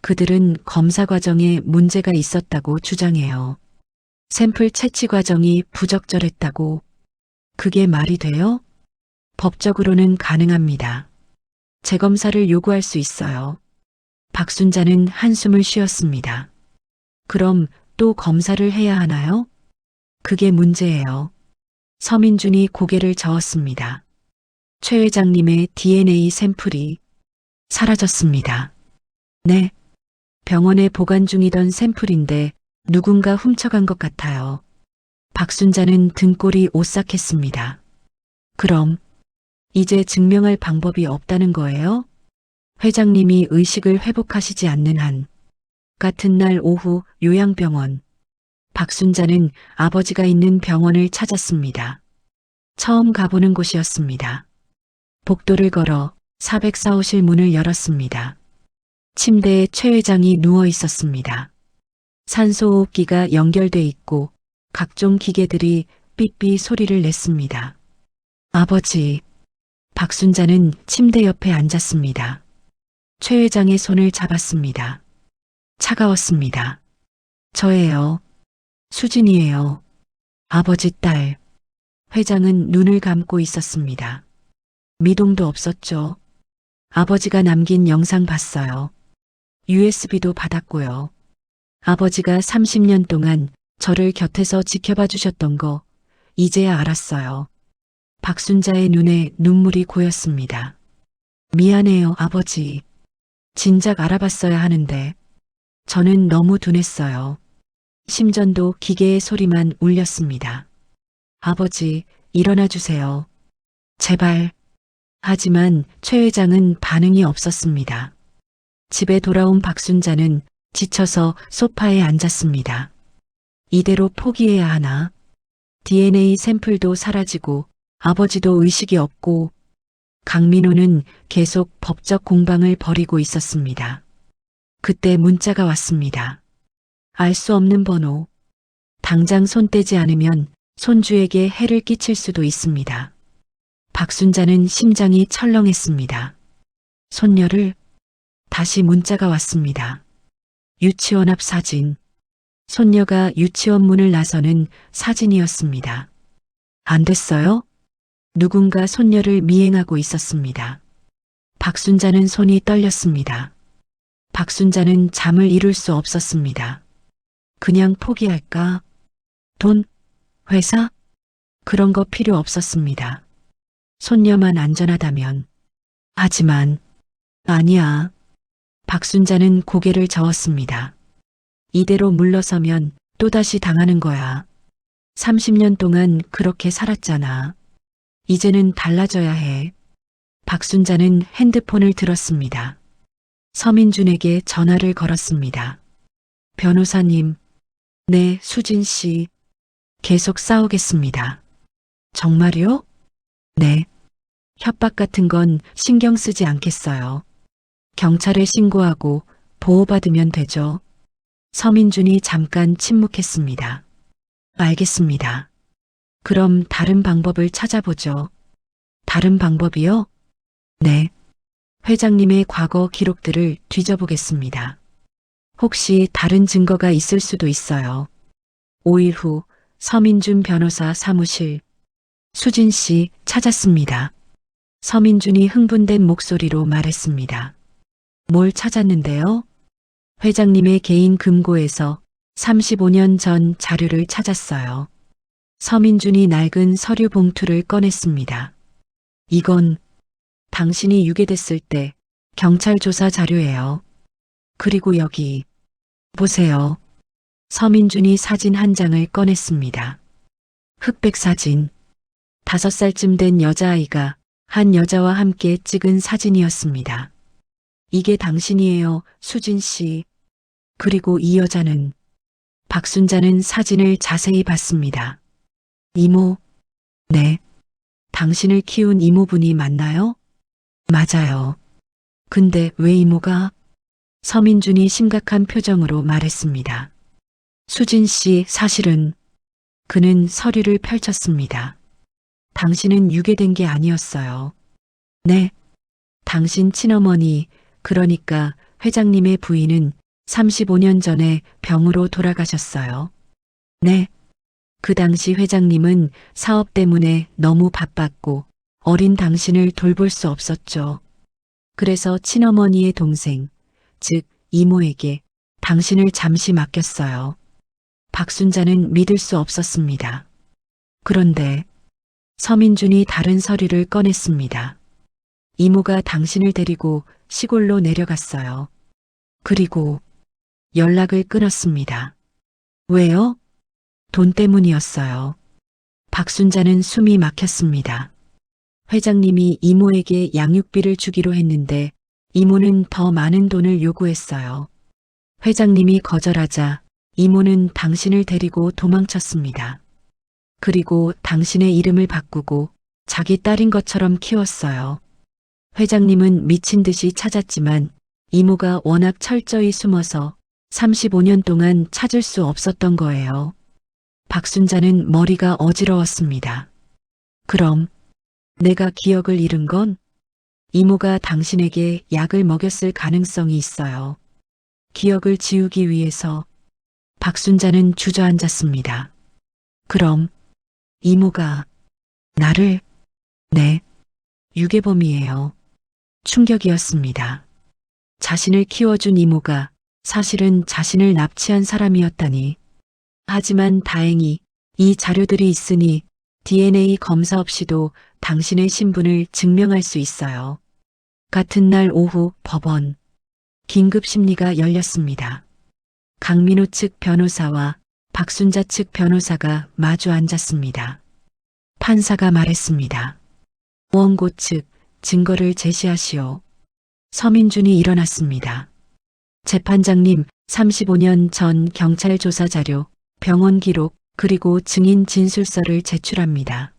그들은 검사 과정에 문제가 있었다고 주장해요. 샘플 채취 과정이 부적절했다고. 그게 말이 돼요? 법적으로는 가능합니다. 재검사를 요구할 수 있어요. 박순자는 한숨을 쉬었습니다. 그럼 또 검사를 해야 하나요? 그게 문제예요. 서민준이 고개를 저었습니다. 최 회장님의 DNA 샘플이 사라졌습니다. 네. 병원에 보관 중이던 샘플인데 누군가 훔쳐간 것 같아요. 박순자는 등골이 오싹했습니다. 그럼 이제 증명할 방법이 없다는 거예요? 회장님이 의식을 회복하시지 않는 한 같은 날 오후 요양병원. 박순자는 아버지가 있는 병원을 찾았습니다. 처음 가보는 곳이었습니다. 복도를 걸어 404호실 문을 열었습니다. 침대에 최 회장이 누워 있었습니다. 산소호흡기가 연결돼 있고 각종 기계들이 삐삐 소리를 냈습니다. 아버지. 박순자는 침대 옆에 앉았습니다. 최 회장의 손을 잡았습니다. 차가웠습니다. 저예요. 수진이에요. 아버지 딸. 회장은 눈을 감고 있었습니다. 미동도 없었죠. 아버지가 남긴 영상 봤어요. USB도 받았고요. 아버지가 30년 동안 저를 곁에서 지켜봐 주셨던 거 이제야 알았어요. 박순자의 눈에 눈물이 고였습니다. 미안해요, 아버지. 진작 알아봤어야 하는데 저는 너무 둔했어요. 심전도 기계의 소리만 울렸습니다. 아버지, 일어나 주세요. 제발. 하지만 최 회장은 반응이 없었습니다. 집에 돌아온 박순자는 지쳐서 소파에 앉았습니다. 이대로 포기해야 하나? DNA 샘플도 사라지고 아버지도 의식이 없고 강민호는 계속 법적 공방을 벌이고 있었습니다. 그때 문자가 왔습니다. 알 수 없는 번호. 당장 손 떼지 않으면 손주에게 해를 끼칠 수도 있습니다. 박순자는 심장이 철렁했습니다. 손녀를 다시 문자가 왔습니다. 유치원 앞 사진. 손녀가 유치원 문을 나서는 사진이었습니다. 안 됐어요? 누군가 손녀를 미행하고 있었습니다. 박순자는 손이 떨렸습니다. 박순자는 잠을 이룰 수 없었습니다. 그냥 포기할까? 돈? 회사? 그런 거 필요 없었습니다. 손녀만 안전하다면. 하지만 아니야. 박순자는 고개를 저었습니다. 이대로 물러서면 또다시 당하는 거야. 30년 동안 그렇게 살았잖아. 이제는 달라져야 해. 박순자는 핸드폰을 들었습니다. 서민준에게 전화를 걸었습니다. 변호사님. 네, 수진 씨. 계속 싸우겠습니다. 정말요? 네. 협박 같은 건 신경 쓰지 않겠어요. 경찰에 신고하고 보호받으면 되죠. 서민준이 잠깐 침묵했습니다. 알겠습니다. 그럼 다른 방법을 찾아보죠. 다른 방법이요? 네. 회장님의 과거 기록들을 뒤져보겠습니다. 혹시 다른 증거가 있을 수도 있어요. 5일 후 서민준 변호사 사무실. 수진 씨 찾았습니다. 서민준이 흥분된 목소리로 말했습니다. 뭘 찾았는데요? 회장님의 개인 금고에서 35년 전 자료를 찾았어요. 서민준이 낡은 서류 봉투를 꺼냈습니다. 이건 당신이 유괴됐을 때 경찰 조사 자료예요. 그리고 여기 보세요. 서민준이 사진 한 장을 꺼냈습니다. 흑백 사진. 5살쯤 된 여자아이가 한 여자와 함께 찍은 사진이었습니다. 이게 당신이에요, 수진 씨. 그리고 이 여자는. 박순자는 사진을 자세히 봤습니다. 이모. 네. 당신을 키운 이모분이 맞나요? 맞아요. 근데 왜 이모가? 서민준이 심각한 표정으로 말했습니다. 수진 씨, 사실은. 그는 서류를 펼쳤습니다. 당신은 유괴된 게 아니었어요. 네. 당신 친어머니, 그러니까 회장님의 부인은 35년 전에 병으로 돌아가셨어요. 네. 그 당시 회장님은 사업 때문에 너무 바빴고 어린 당신을 돌볼 수 없었죠. 그래서 친어머니의 동생, 즉 이모에게 당신을 잠시 맡겼어요. 박순자는 믿을 수 없었습니다. 그런데 서민준이 다른 서류를 꺼냈습니다. 이모가 당신을 데리고 시골로 내려갔어요. 그리고 연락을 끊었습니다. 왜요? 돈 때문이었어요. 박순자는 숨이 막혔습니다. 회장님이 이모에게 양육비를 주기로 했는데 이모는 더 많은 돈을 요구했어요. 회장님이 거절하자 이모는 당신을 데리고 도망쳤습니다. 그리고 당신의 이름을 바꾸고 자기 딸인 것처럼 키웠어요. 회장님은 미친 듯이 찾았지만 이모가 워낙 철저히 숨어서 35년 동안 찾을 수 없었던 거예요. 박순자는 머리가 어지러웠습니다. 그럼 내가 기억을 잃은 건 이모가 당신에게 약을 먹였을 가능성이 있어요. 기억을 지우기 위해서 박순자는 주저앉았습니다. 그럼 이모가 나를 네, 유괴범이에요. 충격이었습니다. 자신을 키워준 이모가 사실은 자신을 납치한 사람이었다니. 하지만 다행히 이 자료들이 있으니 DNA 검사 없이도 당신의 신분을 증명할 수 있어요. 같은 날 오후 법원 긴급 심리가 열렸습니다. 강민호 측 변호사와 박순자 측 변호사가 마주 앉았습니다. 판사가 말했습니다. 원고 측 증거를 제시하시오. 서민준이 일어났습니다. 재판장님, 35년 전 경찰 조사 자료, 병원 기록, 그리고 증인 진술서를 제출합니다.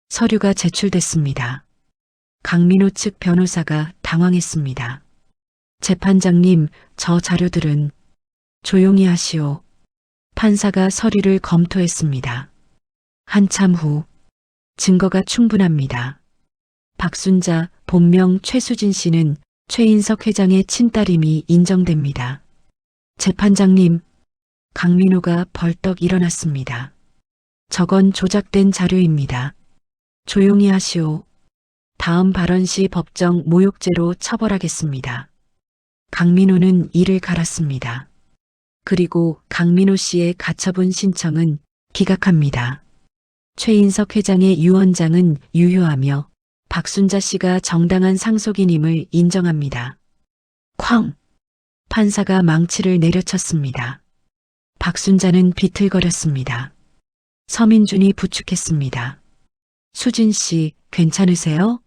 서류가 제출됐습니다. 강민호 측 변호사가 당황했습니다. 재판장님, 저 자료들은 조용히 하시오. 판사가 서류를 검토했습니다. 한참 후 증거가 충분합니다. 박순자, 본명 최수진 씨는 최인석 회장의 친딸임이 인정됩니다. 재판장님, 강민호가 벌떡 일어났습니다. 저건 조작된 자료입니다. 조용히 하시오. 다음 발언 시 법정 모욕죄로 처벌하겠습니다. 강민호는 이를 갈았습니다. 그리고 강민호 씨의 가처분 신청은 기각합니다. 최인석 회장의 유언장은 유효하며 박순자 씨가 정당한 상속인임을 인정합니다. 쾅! 판사가 망치를 내려쳤습니다. 박순자는 비틀거렸습니다. 서민준이 부축했습니다. 수진 씨, 괜찮으세요?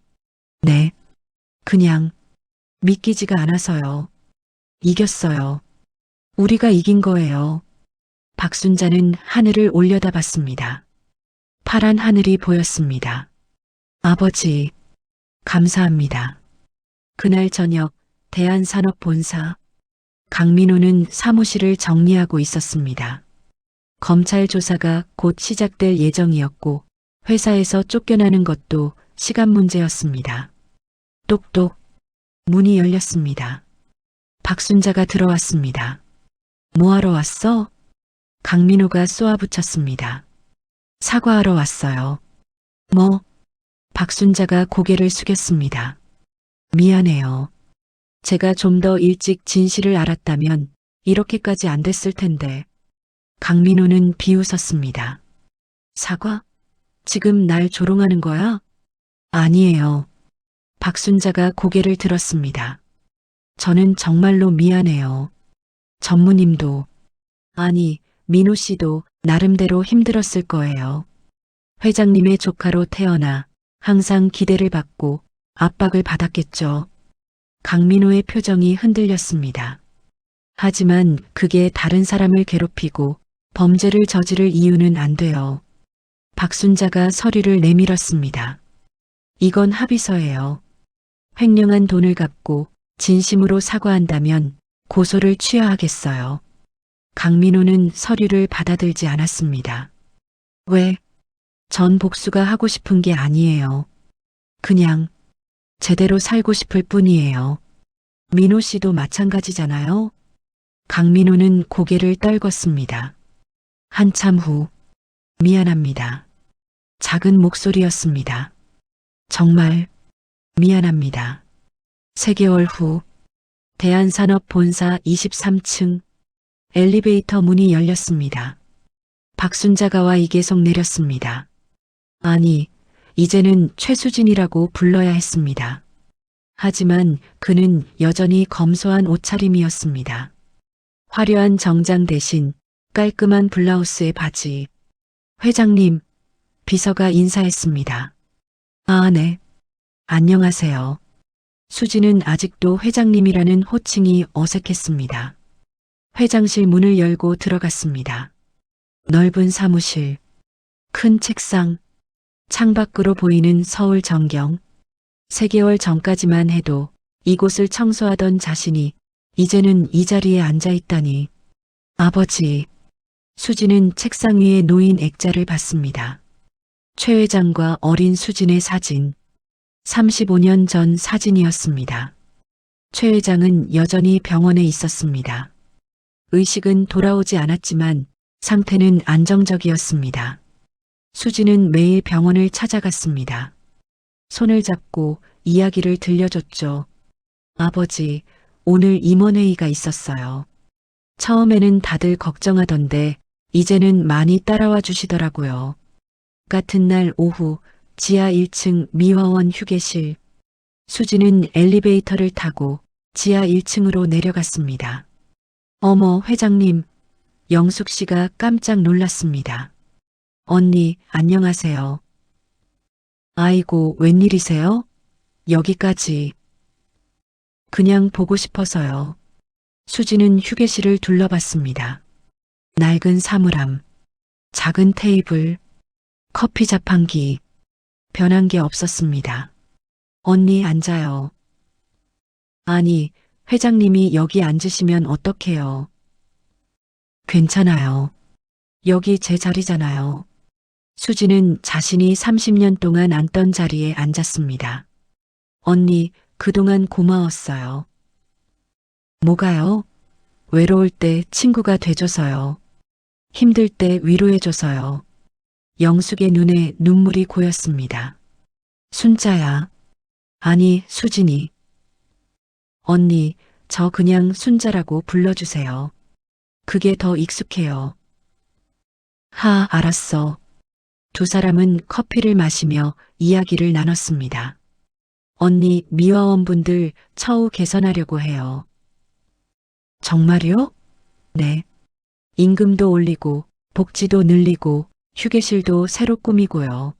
네. 그냥 믿기지가 않아서요. 이겼어요. 우리가 이긴 거예요. 박순자는 하늘을 올려다봤습니다. 파란 하늘이 보였습니다. 아버지, 감사합니다. 그날 저녁 대한산업본사 강민호는 사무실을 정리하고 있었습니다. 검찰 조사가 곧 시작될 예정이었고 회사에서 쫓겨나는 것도 시간 문제였습니다. 똑똑 문이 열렸습니다. 박순자가 들어왔습니다. 뭐하러 왔어? 강민호가 쏘아붙였습니다. 사과하러 왔어요. 뭐? 박순자가 고개를 숙였습니다. 미안해요. 제가 좀 더 일찍 진실을 알았다면 이렇게까지 안 됐을 텐데. 강민호는 비웃었습니다. 사과? 지금 날 조롱하는 거야? 아니에요. 박순자가 고개를 들었습니다. 저는 정말로 미안해요. 전무님도, 아니, 민호 씨도 나름대로 힘들었을 거예요. 회장님의 조카로 태어나 항상 기대를 받고 압박을 받았겠죠. 강민호의 표정이 흔들렸습니다. 하지만 그게 다른 사람을 괴롭히고 범죄를 저지를 이유는 안 돼요. 박순자가 서류를 내밀었습니다. 이건 합의서예요. 횡령한 돈을 갚고 진심으로 사과한다면 고소를 취하하겠어요. 강민호는 서류를 받아들지 않았습니다. 왜? 전 복수가 하고 싶은 게 아니에요. 그냥 제대로 살고 싶을 뿐이에요. 민호 씨도 마찬가지잖아요. 강민호는 고개를 떨궜습니다. 한참 후, 미안합니다. 작은 목소리였습니다. 정말 미안합니다. 3개월 후, 대한산업본사 23층 엘리베이터 문이 열렸습니다. 박순자가 와 이계속 내렸습니다. 아니, 이제는 최수진이라고 불러야 했습니다. 하지만 그는 여전히 검소한 옷차림이었습니다. 화려한 정장 대신 깔끔한 블라우스에 바지. 회장님, 비서가 인사했습니다. 아, 네. 안녕하세요. 수지는 아직도 회장님이라는 호칭이 어색했습니다. 회장실 문을 열고 들어갔습니다. 넓은 사무실, 큰 책상, 창밖으로 보이는 서울 전경. 3개월 전까지만 해도 이곳을 청소하던 자신이 이제는 이 자리에 앉아 있다니. 아버지, 수지는 책상 위에 놓인 액자를 봤습니다. 최 회장과 어린 수진의 사진. 35년 전 사진이었습니다. 최 회장은 여전히 병원에 있었습니다. 의식은 돌아오지 않았지만 상태는 안정적이었습니다. 수지는 매일 병원을 찾아갔습니다. 손을 잡고 이야기를 들려줬죠. 아버지, 오늘 임원회의가 있었어요. 처음에는 다들 걱정하던데 이제는 많이 따라와 주시더라고요. 같은 날 오후 지하 1층 미화원 휴게실. 수지는 엘리베이터를 타고 지하 1층으로 내려갔습니다. 어머, 회장님. 영숙 씨가 깜짝 놀랐습니다. 언니, 안녕하세요. 아이고, 웬일이세요? 여기까지. 그냥 보고 싶어서요. 수지는 휴게실을 둘러봤습니다. 낡은 사물함, 작은 테이블, 커피 자판기. 변한 게 없었습니다. 언니 앉아요. 아니, 회장님이 여기 앉으시면 어떡해요? 괜찮아요. 여기 제 자리잖아요. 수지는 자신이 30년 동안 앉던 자리에 앉았습니다. 언니, 그동안 고마웠어요. 뭐가요? 외로울 때 친구가 돼줘서요. 힘들 때 위로해줘서요. 영숙의 눈에 눈물이 고였습니다. 순자야. 아니, 수진이. 언니, 저 그냥 순자라고 불러주세요. 그게 더 익숙해요. 알았어. 두 사람은 커피를 마시며 이야기를 나눴습니다. 언니, 미화원분들 처우 개선하려고 해요. 정말요? 네. 임금도 올리고, 복지도 늘리고, 휴게실도 새로 꾸미고요.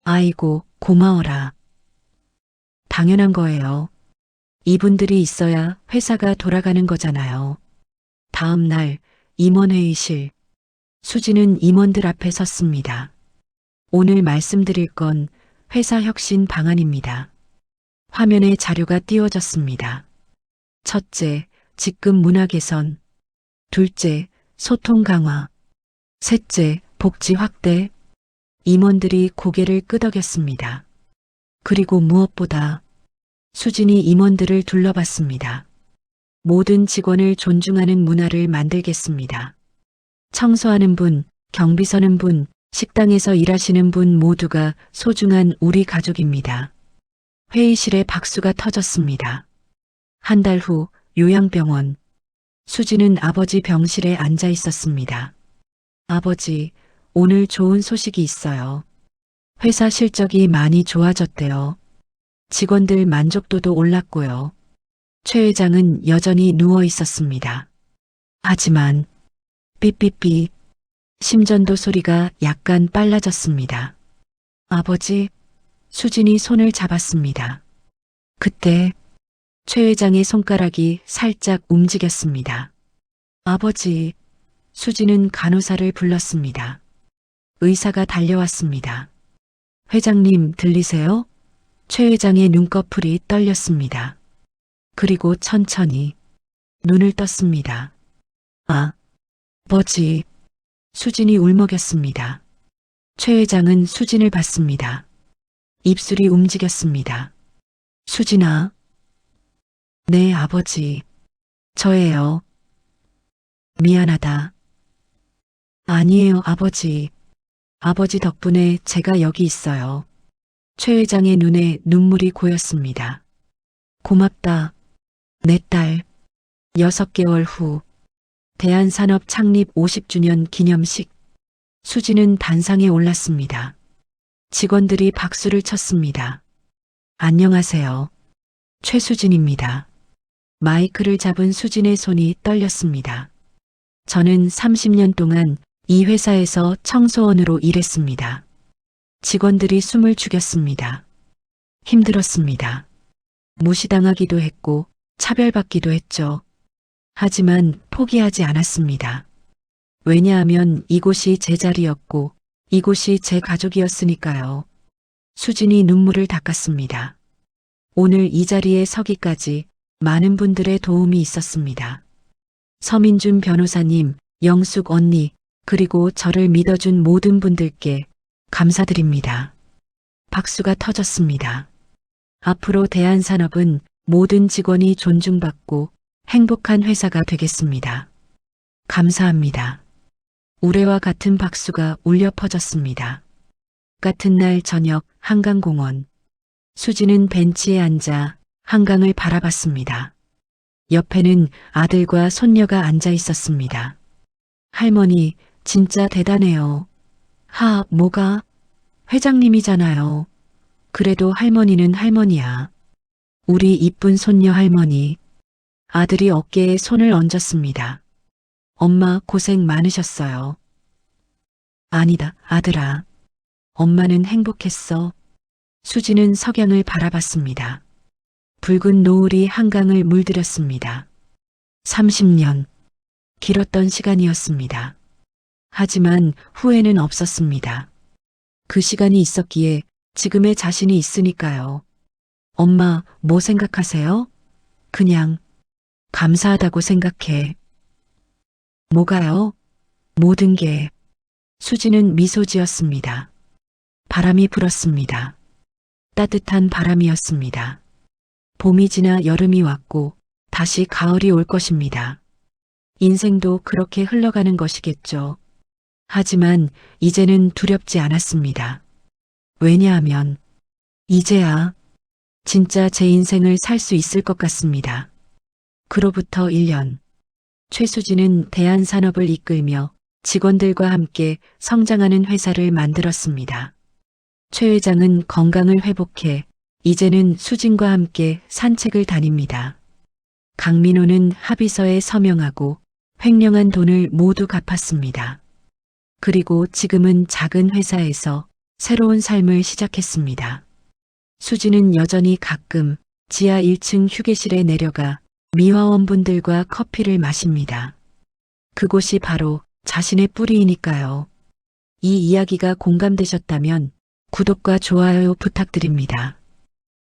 아이고, 고마워라. 당연한 거예요. 이분들이 있어야 회사가 돌아가는 거잖아요. 다음 날 임원회의실. 수지는 임원들 앞에 섰습니다. 오늘 말씀드릴 건 회사 혁신 방안입니다. 화면에 자료가 띄워졌습니다. 첫째, 직급 문화 개선. 둘째, 소통 강화. 셋째, 복지 확대. 임원들이 고개를 끄덕였습니다. 그리고 무엇보다 수진이 임원들을 둘러봤습니다. 모든 직원을 존중하는 문화를 만들겠습니다. 청소하는 분, 경비 서는 분, 식당에서 일하시는 분 모두가 소중한 우리 가족입니다. 회의실에 박수가 터졌습니다. 한 달 후 요양병원. 수지는 아버지 병실에 앉아 있었습니다. 아버지, 오늘 좋은 소식이 있어요. 회사 실적이 많이 좋아졌대요. 직원들 만족도도 올랐고요. 최 회장은 여전히 누워 있었습니다. 하지만 삐삐삐 심전도 소리가 약간 빨라졌습니다. 아버지, 수진이 손을 잡았습니다. 그때 최 회장의 손가락이 살짝 움직였습니다. 아버지, 수진은 간호사를 불렀습니다. 의사가 달려왔습니다. 회장님 들리세요? 최 회장의 눈꺼풀이 떨렸습니다. 그리고 천천히 눈을 떴습니다. 아버지. 수진이 울먹였습니다. 최 회장은 수진을 봤습니다. 입술이 움직였습니다. 수진아. 네, 아버지. 저예요. 미안하다. 아니에요, 아버지. 아버지 덕분에 제가 여기 있어요. 최 회장의 눈에 눈물이 고였습니다. 고맙다. 내 딸. 6개월 후 대한산업 창립 50주년 기념식. 수지는 단상에 올랐습니다. 직원들이 박수를 쳤습니다. 안녕하세요. 최수진입니다. 마이크를 잡은 수진의 손이 떨렸습니다. 저는 30년 동안 이 회사에서 청소원으로 일했습니다. 직원들이 숨을 죽였습니다. 힘들었습니다. 무시당하기도 했고 차별받기도 했죠. 하지만 포기하지 않았습니다. 왜냐하면 이곳이 제 자리였고 이곳이 제 가족이었으니까요. 수진이 눈물을 닦았습니다. 오늘 이 자리에 서기까지 많은 분들의 도움이 있었습니다. 서민준 변호사님, 영숙 언니, 그리고 저를 믿어준 모든 분들께 감사드립니다. 박수가 터졌습니다. 앞으로 대한산업은 모든 직원이 존중받고 행복한 회사가 되겠습니다. 감사합니다. 우레와 같은 박수가 울려 퍼졌습니다. 같은 날 저녁 한강공원. 수지는 벤치에 앉아 한강을 바라봤습니다. 옆에는 아들과 손녀가 앉아 있었습니다. 할머니, 진짜 대단해요. 뭐가? 회장님이잖아요. 그래도 할머니는 할머니야. 우리 이쁜 손녀 할머니. 아들이 어깨에 손을 얹었습니다. 엄마 고생 많으셨어요. 아니다, 아들아. 엄마는 행복했어. 수지는 석양을 바라봤습니다. 붉은 노을이 한강을 물들였습니다. 30년. 길었던 시간이었습니다. 하지만 후회는 없었습니다. 그 시간이 있었기에 지금의 자신이 있으니까요. 엄마, 뭐 생각하세요? 그냥 감사하다고 생각해. 뭐가요? 모든 게. 수지는 미소 지었습니다. 바람이 불었습니다. 따뜻한 바람이었습니다. 봄이 지나 여름이 왔고 다시 가을이 올 것입니다. 인생도 그렇게 흘러가는 것이겠죠. 하지만 이제는 두렵지 않았습니다. 왜냐하면 이제야 진짜 제 인생을 살 수 있을 것 같습니다. 그로부터 1년. 최수진은 대한산업을 이끌며 직원들과 함께 성장하는 회사를 만들었습니다. 최 회장은 건강을 회복해 이제는 수진과 함께 산책을 다닙니다. 강민호는 합의서에 서명하고 횡령한 돈을 모두 갚았습니다. 그리고 지금은 작은 회사에서 새로운 삶을 시작했습니다. 수지는 여전히 가끔 지하 1층 휴게실에 내려가 미화원분들과 커피를 마십니다. 그곳이 바로 자신의 뿌리이니까요. 이 이야기가 공감되셨다면 구독과 좋아요 부탁드립니다.